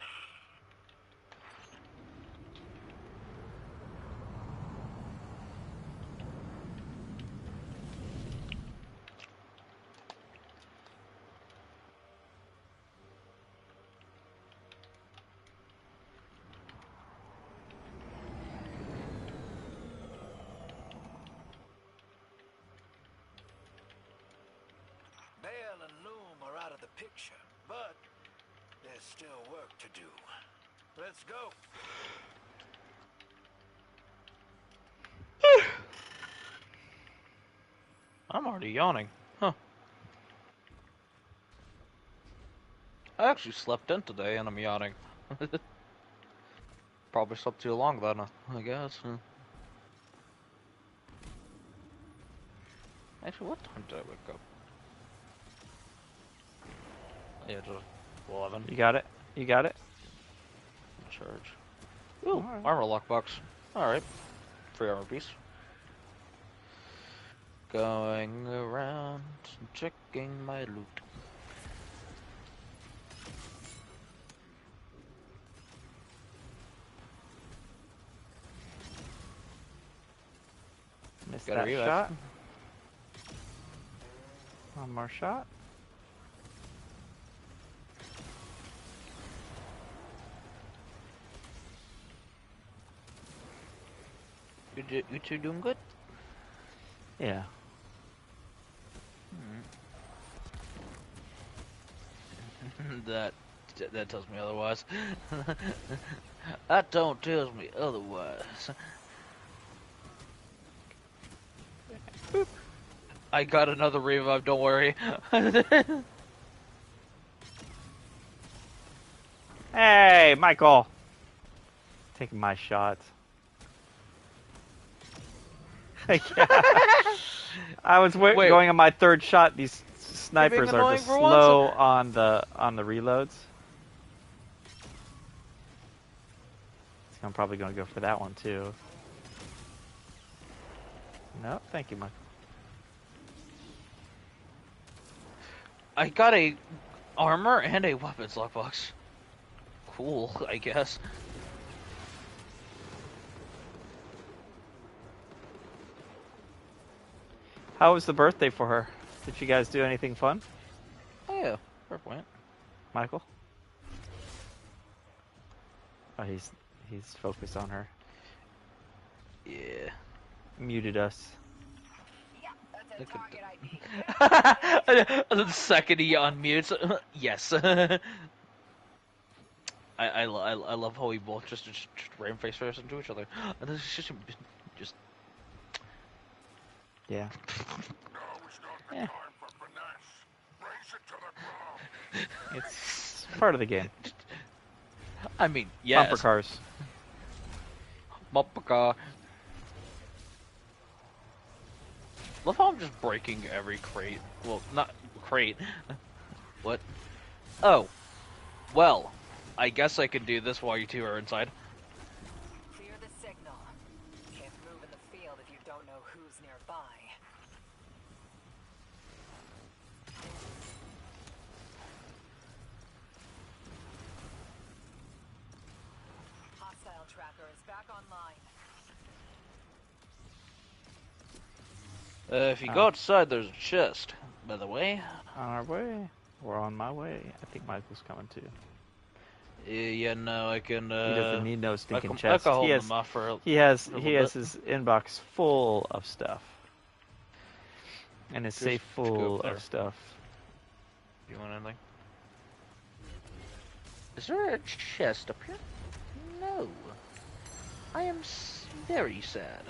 Bale and Loom are out of the picture, but there's still work to do. Let's go. I'm already yawning. Huh. I actually slept in today and I'm yawning. Probably slept too long then, I guess. Actually, what time did I wake up? Yeah, just 11. you got it. You got it. Charge. Ooh, Alright. armor lockbox. Alright. Free armor piece. Going around checking my loot. Missed Got a that revive. shot. One more shot. You two doing good? Yeah. that tells me otherwise. That don't tells me otherwise. Boop. I got another revive, don't worry. Hey, Michael. Taking my shots. I was Wait. going on my third shot. These snipers are annoying just for slow once? on the reloads. So I'm probably going to go for that one too. No, thank you, Michael. I got a armor and a weapons lockbox. Cool, I guess. How was the birthday for her? Did you guys do anything fun? Oh yeah, fair point. Michael? Oh, he's focused on her. Yeah. Muted us. Look at the second he unmutes, yes. I love how we both just ran face first into each other. And this is just Yeah. Now is not the Yeah. time for finesse. Race it to the ground. It's part of the game. I mean, yes. Bumper cars. Bumper car. Love how I'm just breaking every crate. Well, not crate. What? Oh. Well, I guess I can do this while you two are inside. Clear the signal. Can't move in the field if you don't know who's nearby. Hostile tracker is back online. If you go outside, there's a chest, by the way. On our way. We're on my way. I think Michael's coming too. Yeah, no, I can, He doesn't need no I stinking can chest. hold He has, them off for a he has little his bit. inbox full of stuff. And his safe Just go full up there. of stuff. You want anything? Is there a chest up here? No. I am very sad.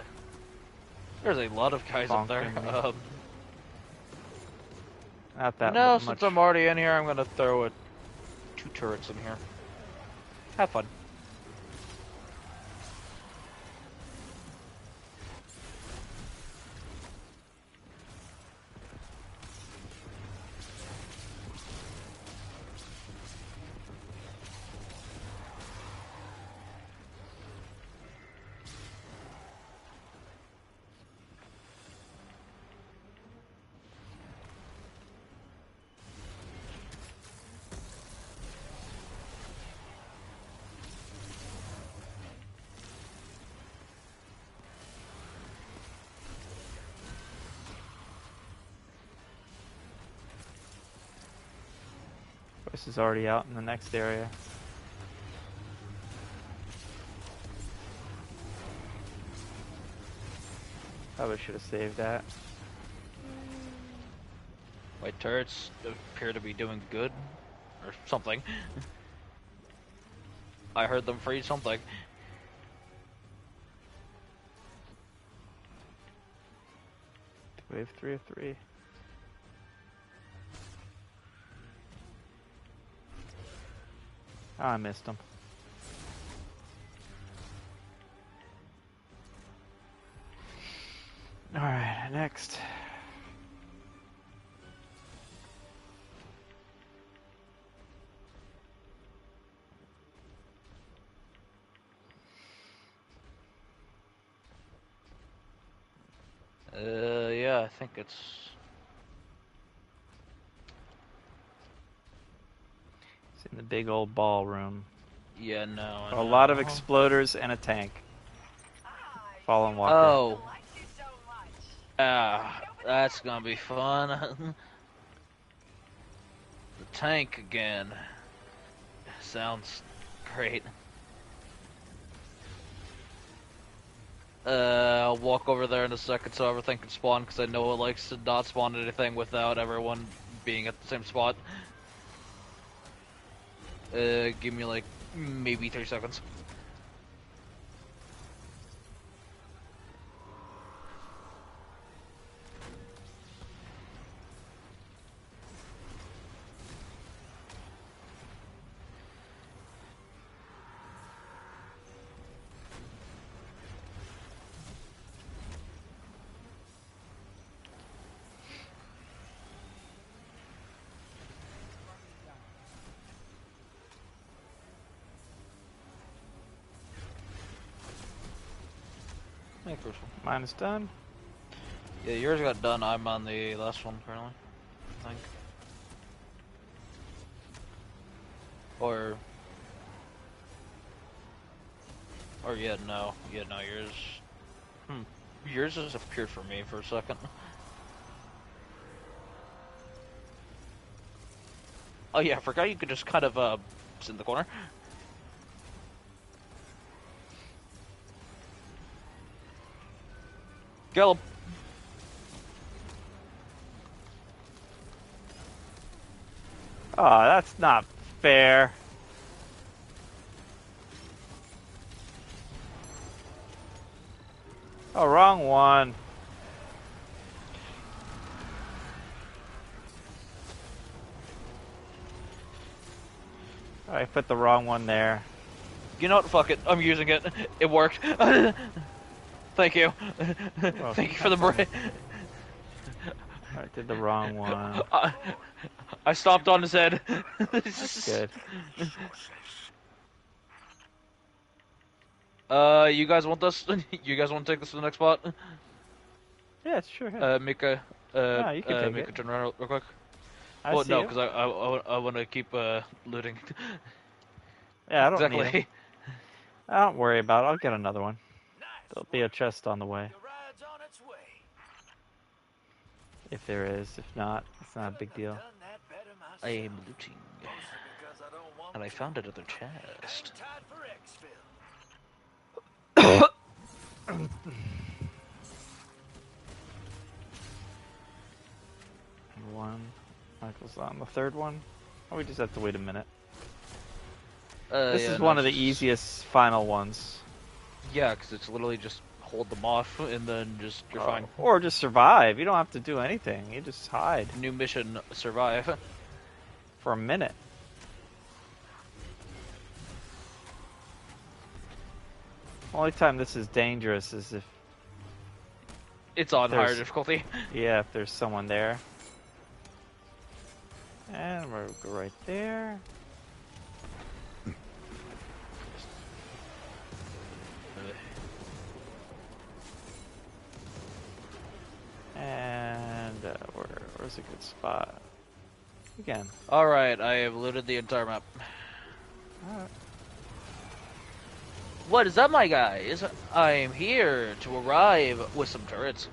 There's a lot of guys up there. Bonking me. Not that No, much. since I'm already in here, I'm gonna throw 2 turrets in here. Have fun. This is already out in the next area. Probably should have saved that. My turrets appear to be doing good. Or something. I heard them freeze something. Wave 3 of 3. Oh, I missed him. Alright, next. Yeah, I think it's... It's in the big old ballroom. Yeah, no. A lot of exploders and a tank. Fallen Walker. Oh. Likes you so much. Ah, that's gonna be fun. The tank again. Sounds great. I'll walk over there in a second so everything can spawn, because I know it likes to not spawn anything without everyone being at the same spot. Give me like maybe 3 seconds. Hey, Crucial. Mine is done. Yeah, yours got done. I'm on the last one currently, I think. Or yeah, no. Yeah, no, yours... Yours just appeared for me for a second. Oh yeah, I forgot you could just kind of, sit in the corner. Kill him. Oh, that's not fair. Oh, wrong one. I put the wrong one there. You know what? Fuck it. I'm using it. It worked. Thank you. Well, Thank you for the break. I did the wrong one. I stomped on his head. That's good. You guys want this? You guys want to take this to the next spot? Yeah, sure. Mika, No, you can take Mika, it. turn around real quick. I Well, see no, you. because I want to keep looting. Yeah, I don't need Exactly. them. Don't worry about it. I'll get another one. Nice There'll be a work. chest on the way. Your ride's on its way. If there is. If not, it's not a big Couldn't deal. have done that better myself. I am looting, Mostly because I don't want and I to. found another Hang chest. tight for exfil. One. Michael's on the third one. Oh, we just have to wait a minute. This Yeah, is no, one of the it's- easiest final ones. Yeah, because it's literally just hold them off, and then just you're fine. Or just survive. You don't have to do anything. You just hide New mission, survive. for a minute. Only time this is dangerous is if, It's on higher There's- difficulty. yeah, if there's someone there. And we'll go right there. And where's a good spot? Again. Alright, I have looted the entire map. Alright. What is up, my guys? I am here to arrive with some turrets.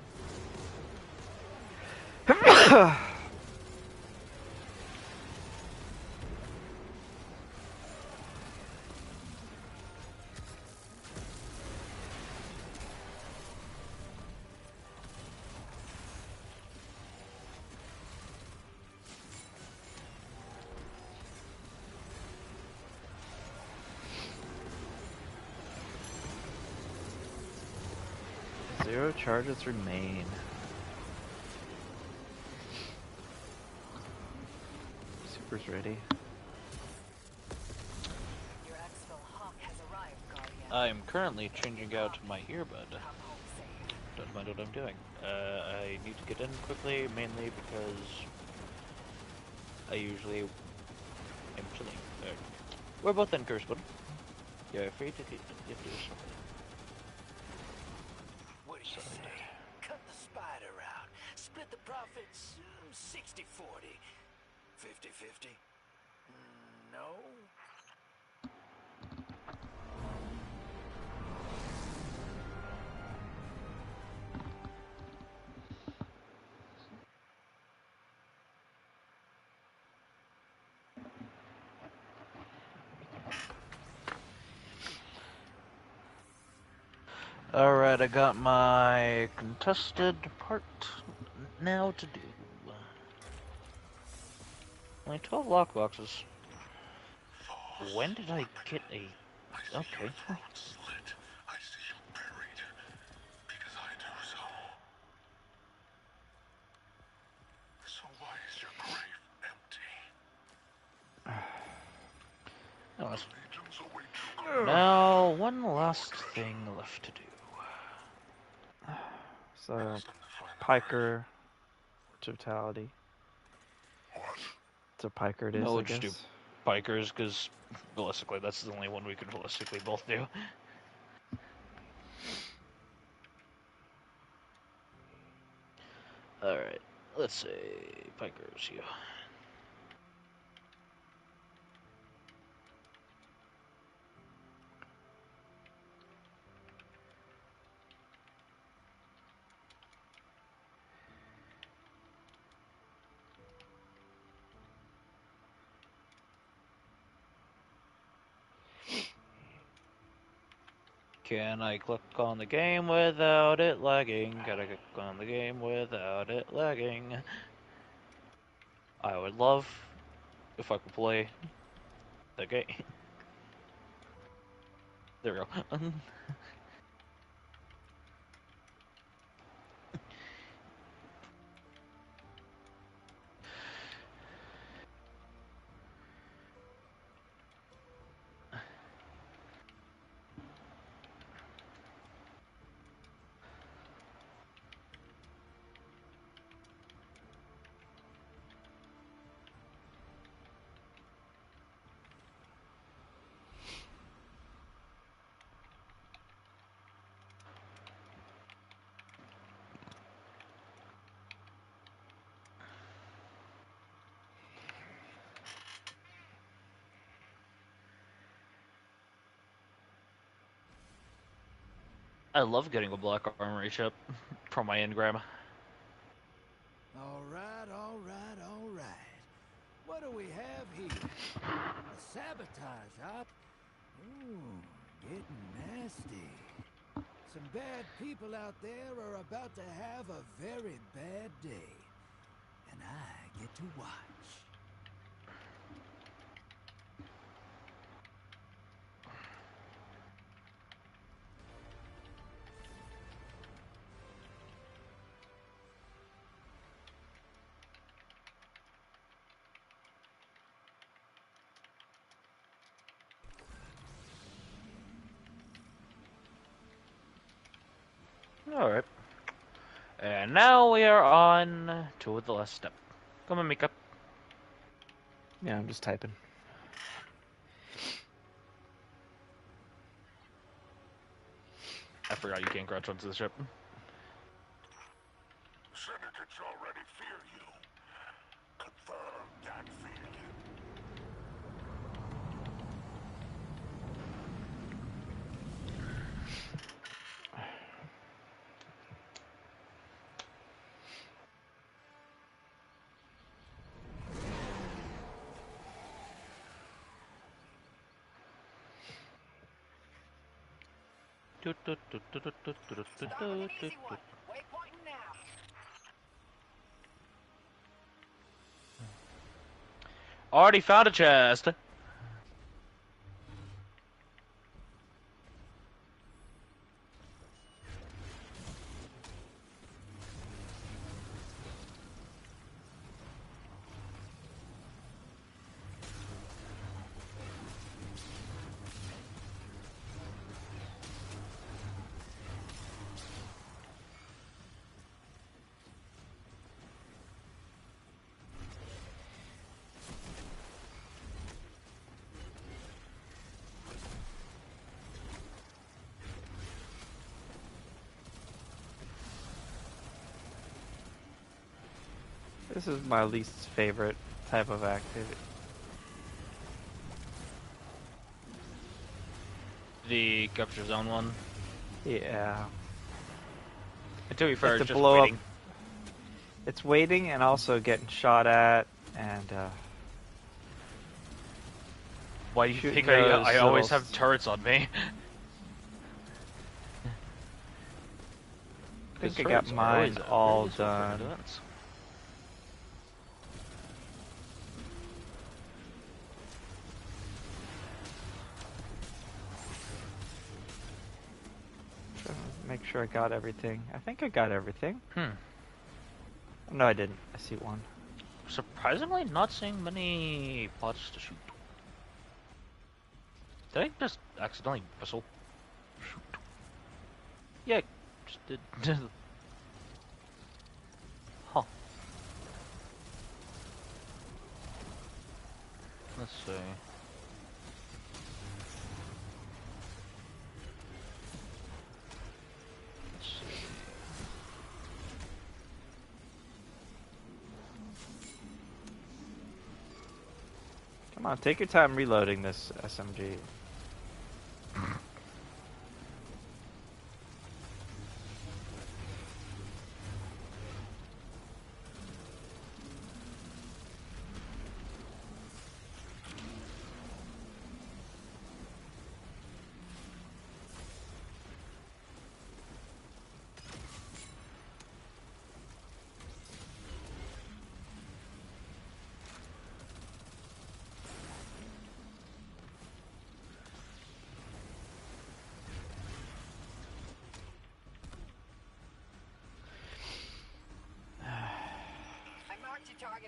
Zero charges remain. Super's ready. Your exfil hawk has arrived, Guardian. I'm currently changing out my earbud. Come home safe. Don't mind what I'm doing. I need to get in quickly, mainly because I usually am chilling. We're both in curse, but you're free to do something. What do you say? Cut the spider out. Split the profits 60-40. 50-50. No? Alright, I got my contested part now to do. Only 12 lockboxes. When did I get a... Okay. Slit. I see you buried. Because I do so. So why is your grave empty? Anyways. Legions await. Now, one last thing left to do. So, Piker, totality. What? So Piker it is, No, I just do guess. Bikers, because realistically, that's the only one we could realistically both do. Alright, let's say Pikers, yeah. Can I click on the game without it lagging? Can I click on the game without it lagging? I would love if I could play the game. There we go. I love getting a black armory chip from my engram. All right, all right, all right. What do we have here? A sabotage op? Ooh, getting nasty. Some bad people out there are about to have a very bad day. And I get to watch. Alright. And now we are on to the last step. Come on, Mika. Yeah, I'm just typing. I forgot you can't crouch onto the ship. Syndicates already fear you. Confirm that fear you. Starting an easy one. Waypointing now. Already found a chest. This is my least favorite type of activity. The capture zone one. Yeah. And to be fair, to it's just blow up- waiting. It's waiting and also getting shot at, and Why do you shooting think I those always little have turrets on me? I think I got mine all done. Trying to make sure I got everything. I think I got everything. No, I didn't. I see one. Surprisingly, not seeing many pots to shoot. Did I just accidentally whistle? Shoot. Yeah, just did. Huh. Let's see. Let's see. Come on, take your time reloading this SMG.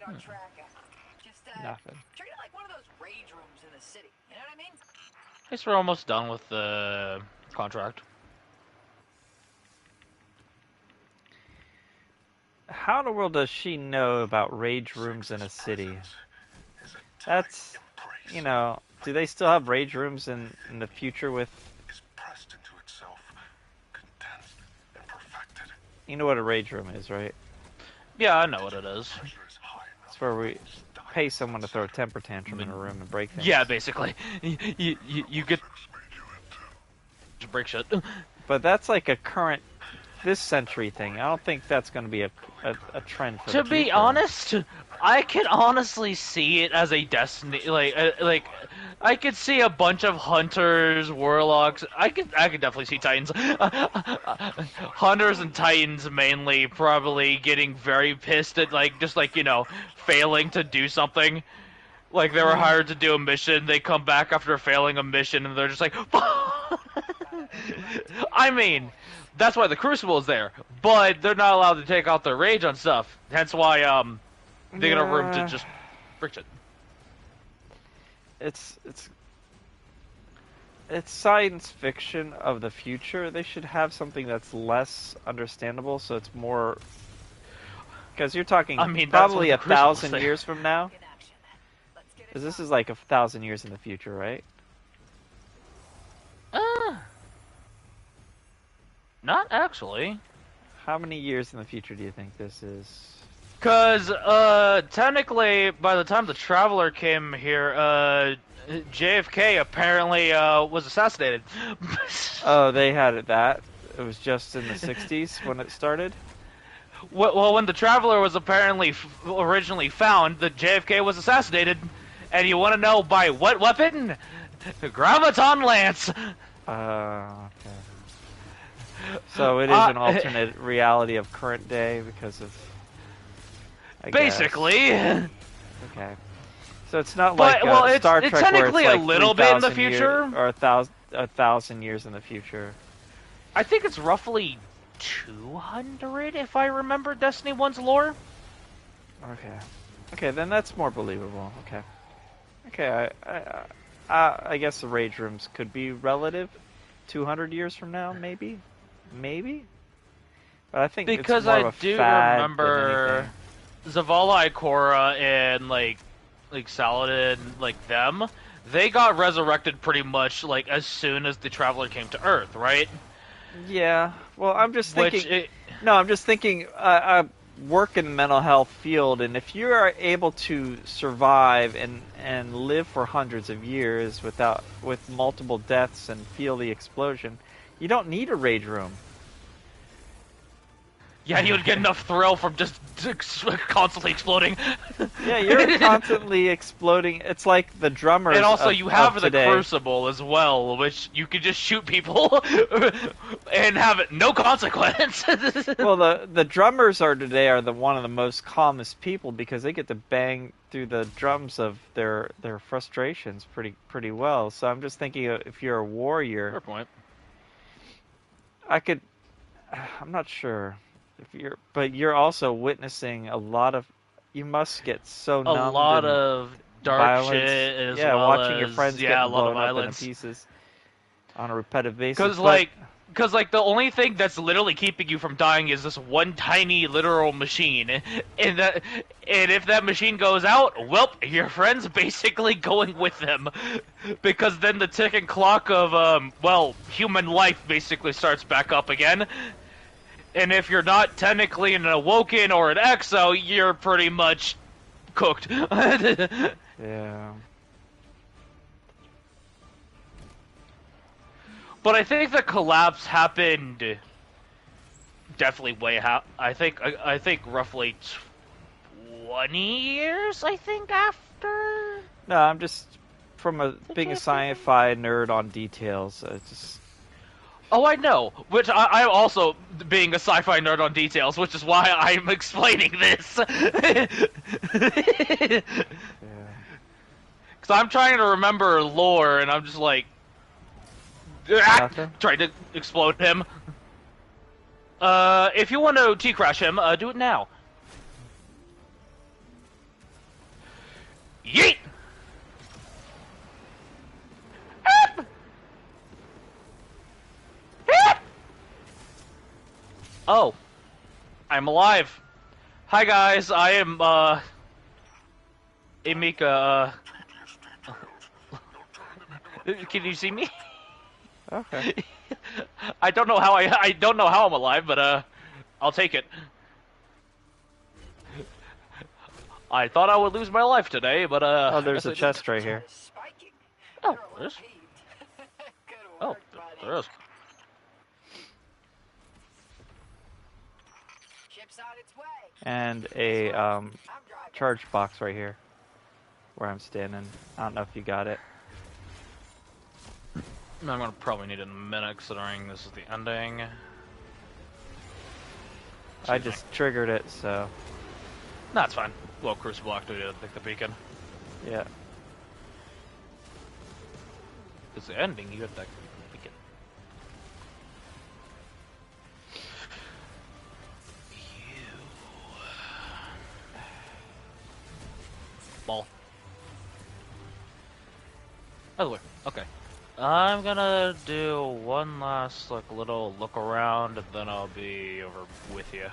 get on track. Just Nothing. treat it like one of those rage rooms in the city. You know what I mean? I guess we're almost done with the contract. How in the world does she know about rage rooms in a city? That's, you know, do they still have rage rooms in the future with... Is pressed into itself, condensed and perfected. You know what a rage room is, right? Yeah, I know what it is. Pressure is high enough. It's where we pay someone to throw a temper tantrum in a room and break things. Yeah, basically. You get to break shit. But that's like a current, this century thing. I don't think that's going to be a trend for To the be future. honest, I can honestly see it as a Destiny, like I could see a bunch of hunters, warlocks. I could definitely see Titans, hunters and Titans mainly, probably getting very pissed at just you know, failing to do something. Like they were hired to do a mission, they come back after failing a mission, and they're just like, I mean, that's why the Crucible is there, but they're not allowed to take out their rage on stuff. Hence why they get a room to just break it. It's science fiction of the future. They should have something that's less understandable, so it's more. Because you're talking I mean, probably that's what the Crucible's 1,000 there. years from now. In action. Let's get it. Because this is like 1,000 years in the future, right? Not actually. How many years in the future do you think this is? Cause technically, by the time the Traveler came here, JFK apparently was assassinated. Oh, they had it that. It was just in the 60s when it started? Well, when the Traveler was apparently originally found, the JFK was assassinated, and you want to know by what weapon? The Graviton Lance. Okay. So it is an alternate reality of current day because of... I guess. Basically. Okay. So it's not But, like well, it's Star Trek technically where a it's like little bit in the 3,000 future. or 1,000 years in the future. I think it's roughly 200, if I remember Destiny 1's lore. Okay. Okay, then that's more believable. Okay. Okay, I guess the rage rooms could be relative. 200 years from now, maybe? Maybe? But I think Because it's more I of a do fad remember Zavala, Ikora, and like Saladin, like them, they got resurrected pretty much like as soon as the Traveler came to Earth, right? than anything. Yeah. Well, I'm just thinking... Which No, I'm just thinking, I work in the mental health field, and if you are able to survive and live for hundreds of years with multiple deaths and feel the explosion, you don't need a rage room. yeah, you would get enough thrill from just constantly exploding. Yeah, you're constantly exploding. It's like the drummers. And also, you have the today. Crucible as well, which you could just shoot people and have it no consequence. Well, the drummers today are one of the most calmest people because they get to bang through the drums of their frustrations pretty well. So I'm just thinking, if you're a warrior, Fair point. I'm not sure but you're also witnessing a lot of. You must get so A numbed lot and of dark violence. shit as Yeah, well watching as your friends a get lot of blown up into violence. pieces on a repetitive basis. Because like the only thing that's literally keeping you from dying is this one tiny literal machine, and if that machine goes out, well, your friend's basically going with them, because then the ticking clock of human life basically starts back up again. And if you're not technically an Awoken or an Exo, you're pretty much cooked. Yeah. But I think the collapse happened definitely I think roughly 20 years, I think, after. No, I'm just from being a JFK? sci-fi nerd on details. It's just Oh, I know. Which I'm also being a sci-fi nerd on details, which is why I'm explaining this. yeah. Because I'm trying to remember lore, and I'm just like, Nothing? trying to explode him. If you want to T-crash him, do it now. Oh, I'm alive. Hi guys, I am Emika. Can you see me? Okay. I don't know how I don't know how I'm alive, but I'll take it. I thought I would lose my life today, but Oh, I there's guess a I didn't. chest right here. Spiking. Oh, You're a there little is. peeved. Good Oh, work, buddy. there is. Ship's on its way. And a I'm driving. charge box right here, where I'm standing. I don't know if you got it. I'm gonna probably need it in a minute, considering this is the ending. I Excuse me. just triggered it, so No, it's fine. Well, Crucible activated, I think, the beacon. yeah. It's the ending, you have that beacon. Ball. Other way. Okay. I'm gonna do one last little look around, and then I'll be over with you.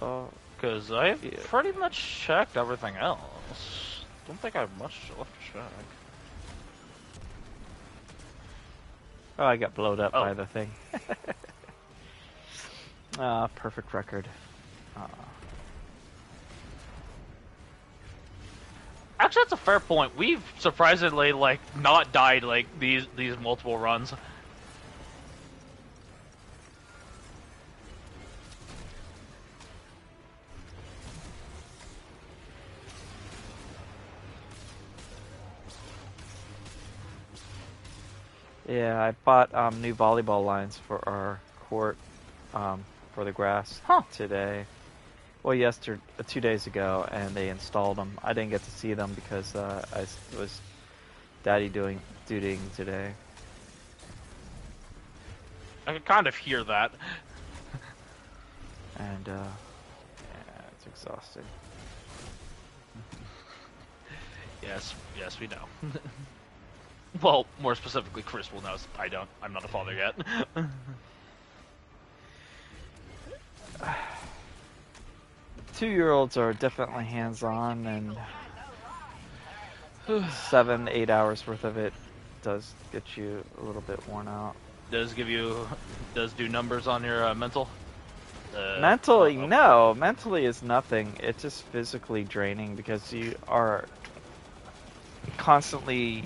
Oh, Cause I've yeah. pretty much checked everything else. Don't think I have much left to check. Oh, I got blowed up Oh. by the thing. Perfect record. Actually, that's a fair point. We've surprisingly not died these multiple runs. Yeah, I bought new volleyball lines for our court for the grass today. Well, 2 days ago, and they installed them. I didn't get to see them because I was daddy doing today. I can kind of hear that. And yeah, it's exhausting. Yes, we know. Well, more specifically, Chris will know. I don't. I'm not a father yet. 2-year-olds are definitely hands-on, and 7-8 hours worth of it does get you a little bit worn out. Does do numbers on your mental? Mentally, no. Mentally is nothing. It's just physically draining because you are constantly,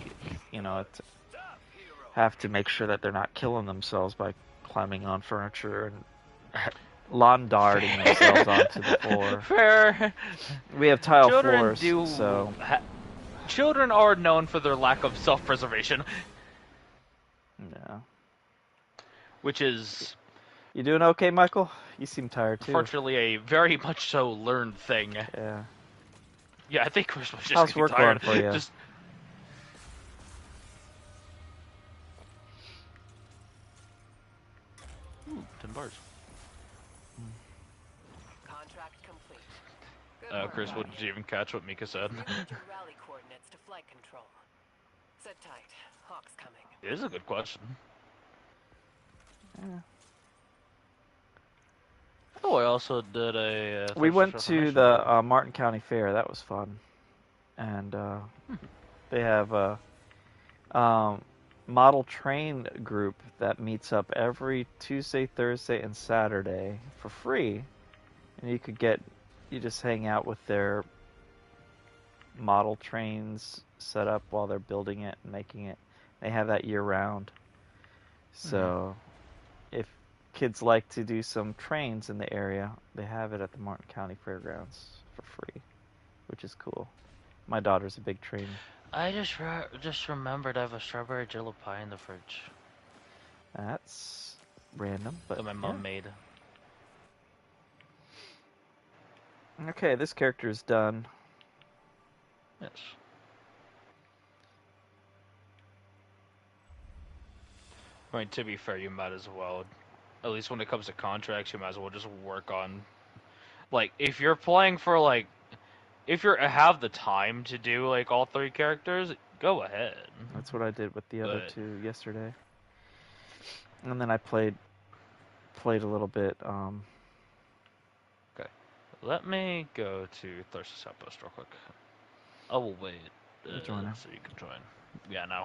have to make sure that they're not killing themselves by climbing on furniture and lawn darting themselves onto the floor. Fair. We have tile Children floors, so children are known for their lack of self-preservation, yeah. which is You doing okay, Michael? You seem tired too. unfortunately a very much so learned thing. Yeah. Yeah, I think Chris was just How's getting work tired. going for you? Just 10 bars. Contract complete. Good work, Chris, buddy. what did you even catch what Mika said? Relayed your rally coordinates to flight control. Sit tight. Hawk's coming. It is a good question. Yeah. Oh, I also did a. We Thirst went for to Reformation. the Martin County Fair. That was fun. And they have a model train group that meets up every Tuesday, Thursday, and Saturday for free. And you just hang out with their model trains set up while they're building it and making it. They have that year round. So if kids like to do some trains in the area, they have it at the Martin County Fairgrounds for free, which is cool. My daughter's a big train. I just remembered I have a strawberry jello pie in the fridge That's random, but that my mom made. Okay, this character is done. Yes. I mean, to be fair, you might as well. At least when it comes to contracts, you might as well just work on. If you're playing for if you have the time to do all 3 characters, go ahead. That's what I did with the other But- 2 yesterday. And then I played a little bit Let me go to Thyrsus Outpost real quick. I will wait Join her. so you can join. Yeah, no.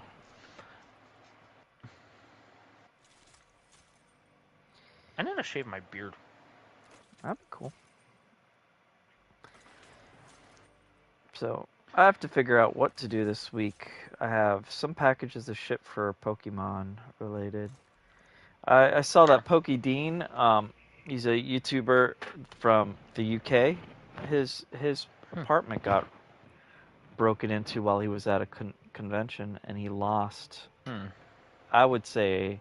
I need to shave my beard. That'd be cool. So, I have to figure out what to do this week. I have some packages to ship for Pokemon related. I saw that Pokedean, he's a YouTuber from the UK. His apartment got broken into while he was at a convention, and he lost, I would say,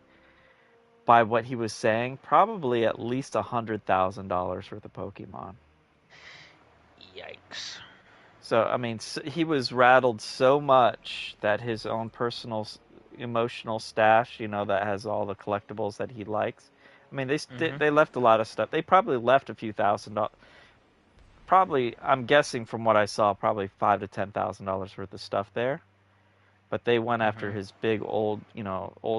by what he was saying, probably at least $100,000 worth of Pokemon. Yikes. So, I mean, he was rattled so much that his own personal emotional stash, that has all the collectibles that he likes. I mean, they left a lot of stuff. They probably left a few $1,000. Probably, I'm guessing from what I saw, probably $5,000 to $10,000 worth of stuff there. But they went after his big old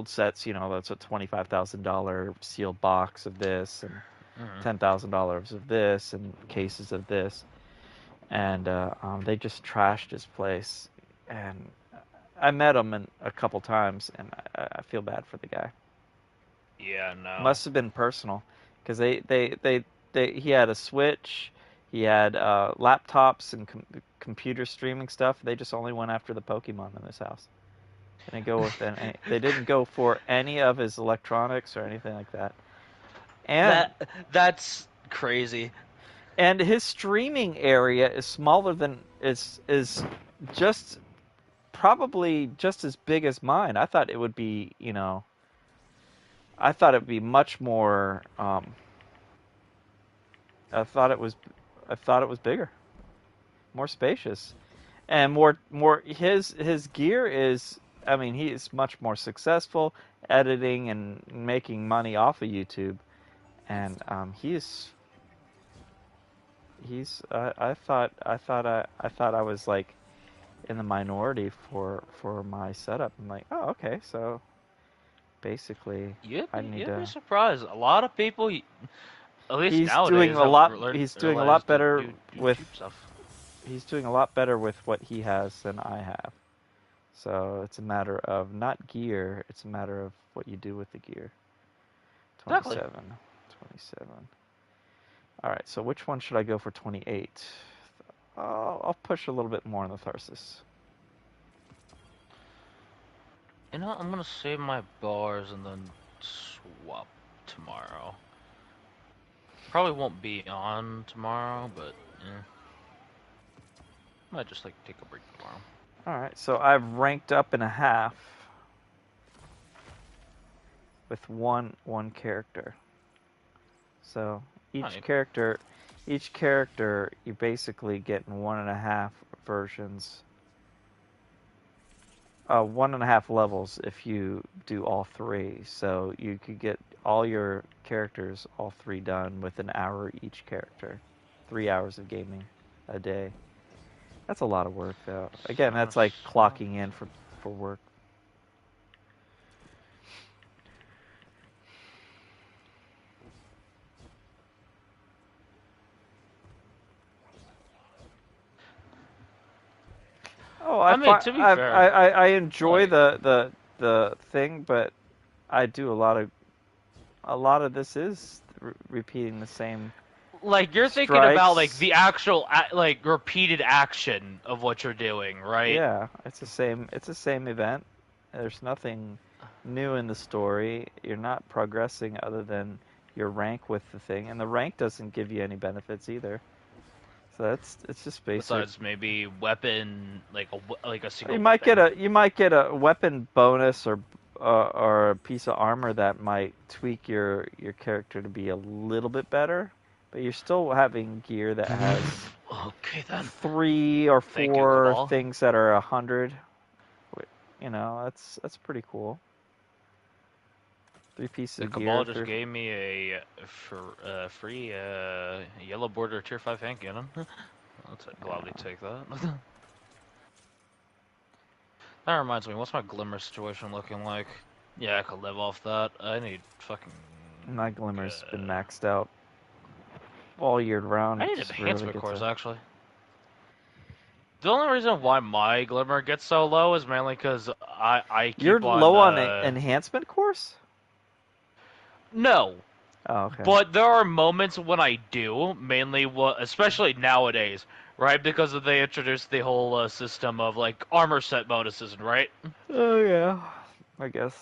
sets. That's a $25,000 sealed box of this and $10,000 of this and cases of this. And they just trashed his place. And I met him a couple times, and I feel bad for the guy. Yeah, no. Must have been personal, because he had a Switch, he had laptops and computer streaming stuff. They just only went after the Pokemon in this house. They didn't go with they didn't go for any of his electronics or anything like that. And that's crazy. And his streaming area is smaller than is just probably just as big as mine. I thought it would be, I thought it would be much more. I thought it was bigger, more spacious, and more. His gear is. I mean, he is much more successful editing and making money off of YouTube, and he's. I thought I was like in the minority for my setup. I'm like, oh, okay, so basically You'd be surprised. A lot of people, at least he's nowadays, doing a lot. He's doing a lot better with stuff. He's doing a lot better with what he has than I have. So it's a matter of not gear. It's a matter of what you do with the gear. 27. All right, so which one should I go for 28? I'll push a little bit more on the Tharsis. You know, I'm gonna save my bars and then swap tomorrow. Probably won't be on tomorrow, but might just like take a break tomorrow. All right, so I've ranked up in a half with one character. So each character, you're basically getting 1.5 versions. 1.5 levels if you do all 3. So you could get all your characters, all 3 done with an hour each character. 3 hours of gaming a day. That's a lot of work, though. Again, that's like clocking in for work. Oh, I mean, to be fair, I enjoy the thing, but I do a lot of this is repeating the same. Like you're thinking about like the actual like repeated action of what you're doing, right? Yeah, it's the same. It's the same event. There's nothing new in the story. You're not progressing other than your rank with the thing, and the rank doesn't give you any benefits either. So it's just basic. Besides maybe weapon, like a single. You might get a weapon bonus or a piece of armor that might tweak your character to be a little bit better, but you're still having gear that has 3 or 4 things that are 100. That's pretty cool. 3 pieces of gear. Cabal just gave me a free yellow border tier 5 hand cannon. I'll gladly take that. That reminds me, what's my Glimmer situation looking like? Yeah, I could live off that. I need fucking... My Glimmer's been maxed out. all year round. I need It's enhancement really cores, actually. The only reason why my glimmer gets so low is mainly because I keep You're on... low on enhancement course? No. Oh, okay. But there are moments when I do, mainly, especially nowadays, right? Because they introduced the whole system of, like, armor set bonuses, right? Oh, yeah. I guess.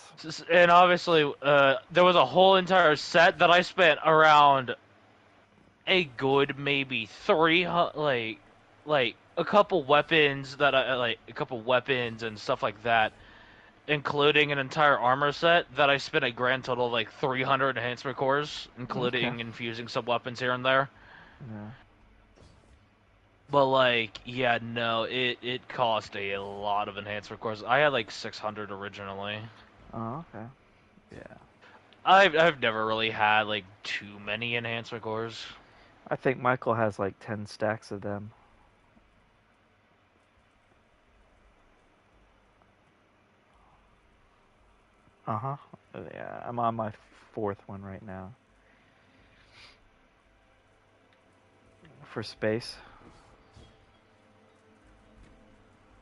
And obviously, there was a whole entire set that I spent around a good maybe 300, like a couple weapons that a couple weapons and stuff like that, including an entire armor set that I spent a grand total of like 300 enhancement cores, including infusing some weapons here and there. Yeah. But like, yeah, no, it cost a lot of enhancement cores. I had like 600 originally. Oh, okay. Yeah. I've never really had like too many enhancement cores. I think Michael has like 10 stacks of them. Uh-huh. Yeah, I'm on my 4th one right now. For space.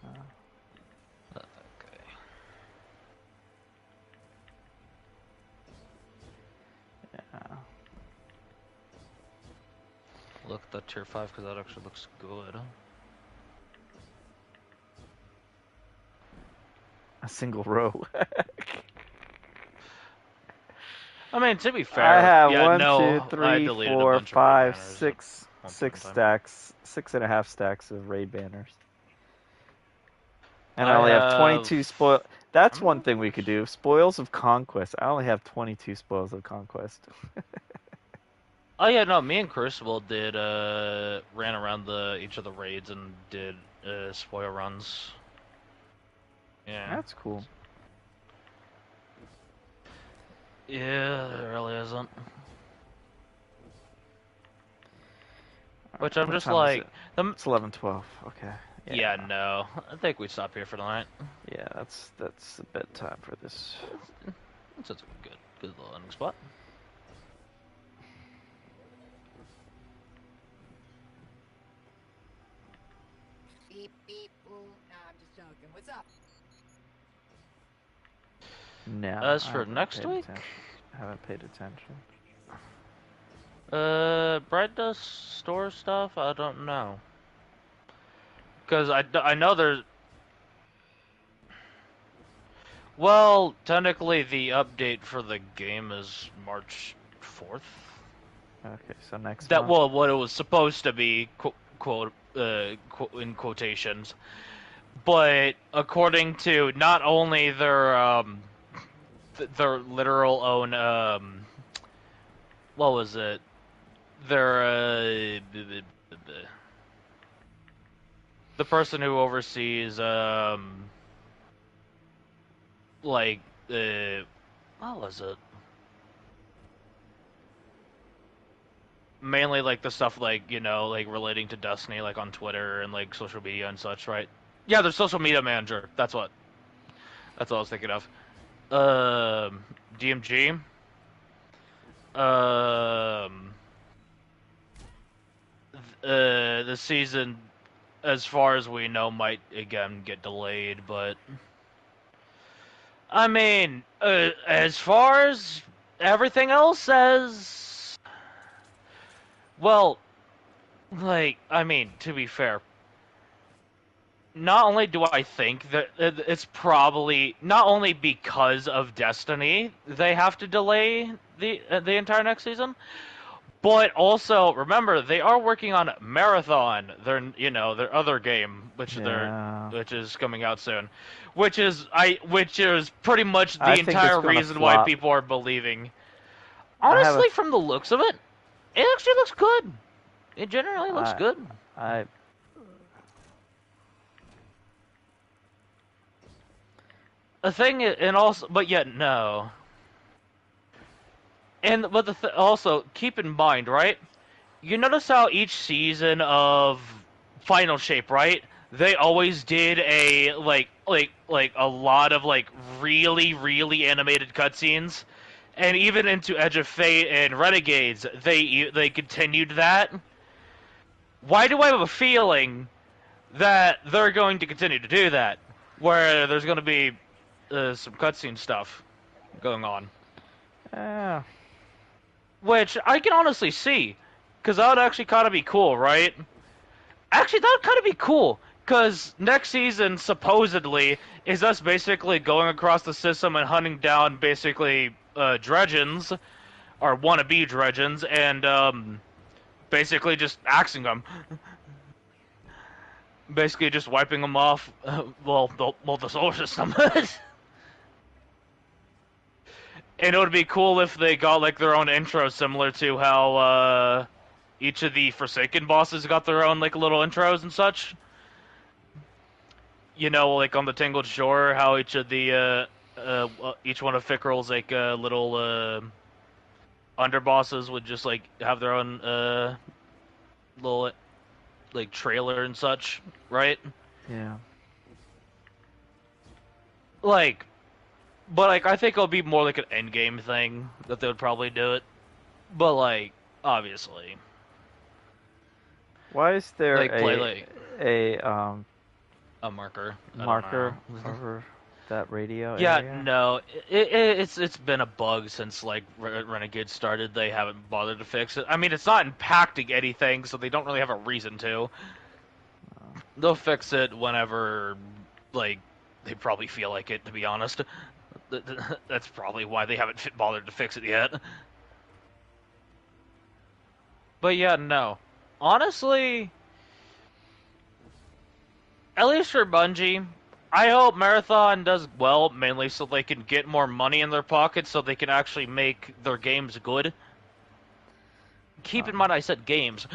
Okay. Yeah. Look at the tier 5 because that actually looks good. A single row. I mean, to be fair, I have yeah, 1, no, 2, I 3, deleted a 4, bunch of 5, raid banners 6, at one 6 point in time. stacks, 6.5 stacks of raid banners. And I I only have have- 22 spoil. That's one thing we could do. Spoils of Conquest. I only have 22 spoils of Conquest. Oh yeah, no, me and Crucible did ran around each of the raids and did spoil runs. Yeah. That's cool. Yeah, there really isn't. Which I'm What just time is like, it? the, It's 11:12. Okay. yeah, no, I think we stop here for tonight. Yeah, that's a bedtime for this. It's a good little ending spot. Beep, beep, ooh. Nah, I'm just joking. What's up? No. As I for haven't next paid week? attention. Haven't paid attention. Brad does store stuff? I don't know. Because I know there's... Well, technically the update for the game is March 4th. Okay, so next That, month. well, what it was supposed to be, in quotations. But according to not only their literal own, what was it? Their, the person who oversees, like, what was it? Mainly, like, the stuff, like, you know, like, relating to Destiny, like, on Twitter and, like, social media and such, right? Yeah, their social media manager. That's what I was thinking of. DMG. The season, as far as we know, might again get delayed, but I mean, as far as everything else says, well, like, I mean, to be fair, not only do I think that it's probably not only because of Destiny they have to delay the entire next season, but also remember they are working on Marathon, their other game, which is coming out soon, which is pretty much the I think entire it's gonna reason why flop. people are believing. I have a Honestly, from the looks of it, it actually looks good. It generally looks good. A thing, and also, but yet no. And but also keep in mind, right? You notice how each season of Final Shape, right? They always did a like a lot of like really animated cutscenes, and even into Edge of Fate and Renegades, they continued that. Why do I have a feeling that they're going to continue to do that, where there's going to be some cutscene stuff going on, Yeah. which I can honestly see, because that would actually kind of be cool, right? Actually, that would kind of be cool, because next season, supposedly, is us basically going across the system and hunting down, basically, Dredgens, or wannabe Dredgens, and, basically just axing them. Basically just wiping them off, the solar system. And it would be cool if they got, like, their own intro, similar to how, each of the Forsaken bosses got their own, like, little intros and such. You know, like on the Tangled Shore, how each of the, each one of Fickrel's, like, little, underbosses would just, like, have their own, little, like, trailer and such, right? Yeah. Like, but, like, I think it'll be more like an endgame thing that they would probably do it. But, like, obviously. Why is there Like, play, like, a a marker. I don't marker know. over that radio Yeah, area? no, it's been a bug since, like, Renegade started. They haven't bothered to fix it. I mean, it's not impacting anything, so they don't really have a reason to. They'll fix it whenever, like, they probably feel like it, to be honest. That's probably why they haven't bothered to fix it yet. But yeah, no. Honestly, at least for Bungie, I hope Marathon does well, mainly so they can get more money in their pockets so they can actually make their games good. Keep in mind I said games.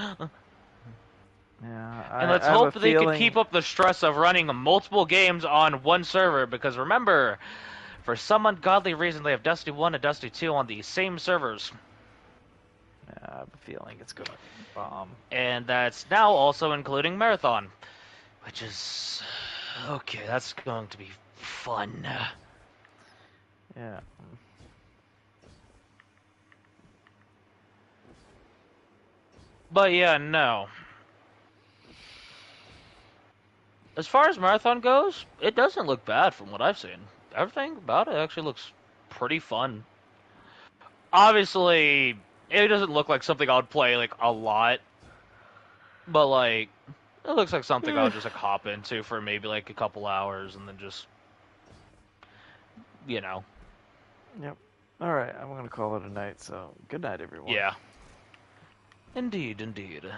Yeah, And let's I have hope a they feeling... can keep up the stress of running multiple games on one server, because remember, for some ungodly reason they have Destiny 1 and Destiny 2 on the same servers. Yeah, I have a feeling it's gonna bomb. And that's now also including Marathon. Which is... okay, that's going to be fun. Yeah. But yeah, no. As far as Marathon goes, it doesn't look bad from what I've seen. Everything about it actually looks pretty fun. Obviously, it doesn't look like something I would play, like, a lot. But, like, it looks like something I would just, like, hop into for maybe, like, a couple hours and then just, you know. Yep. Alright, I'm gonna call it a night, so good night, everyone. Yeah. Indeed, indeed.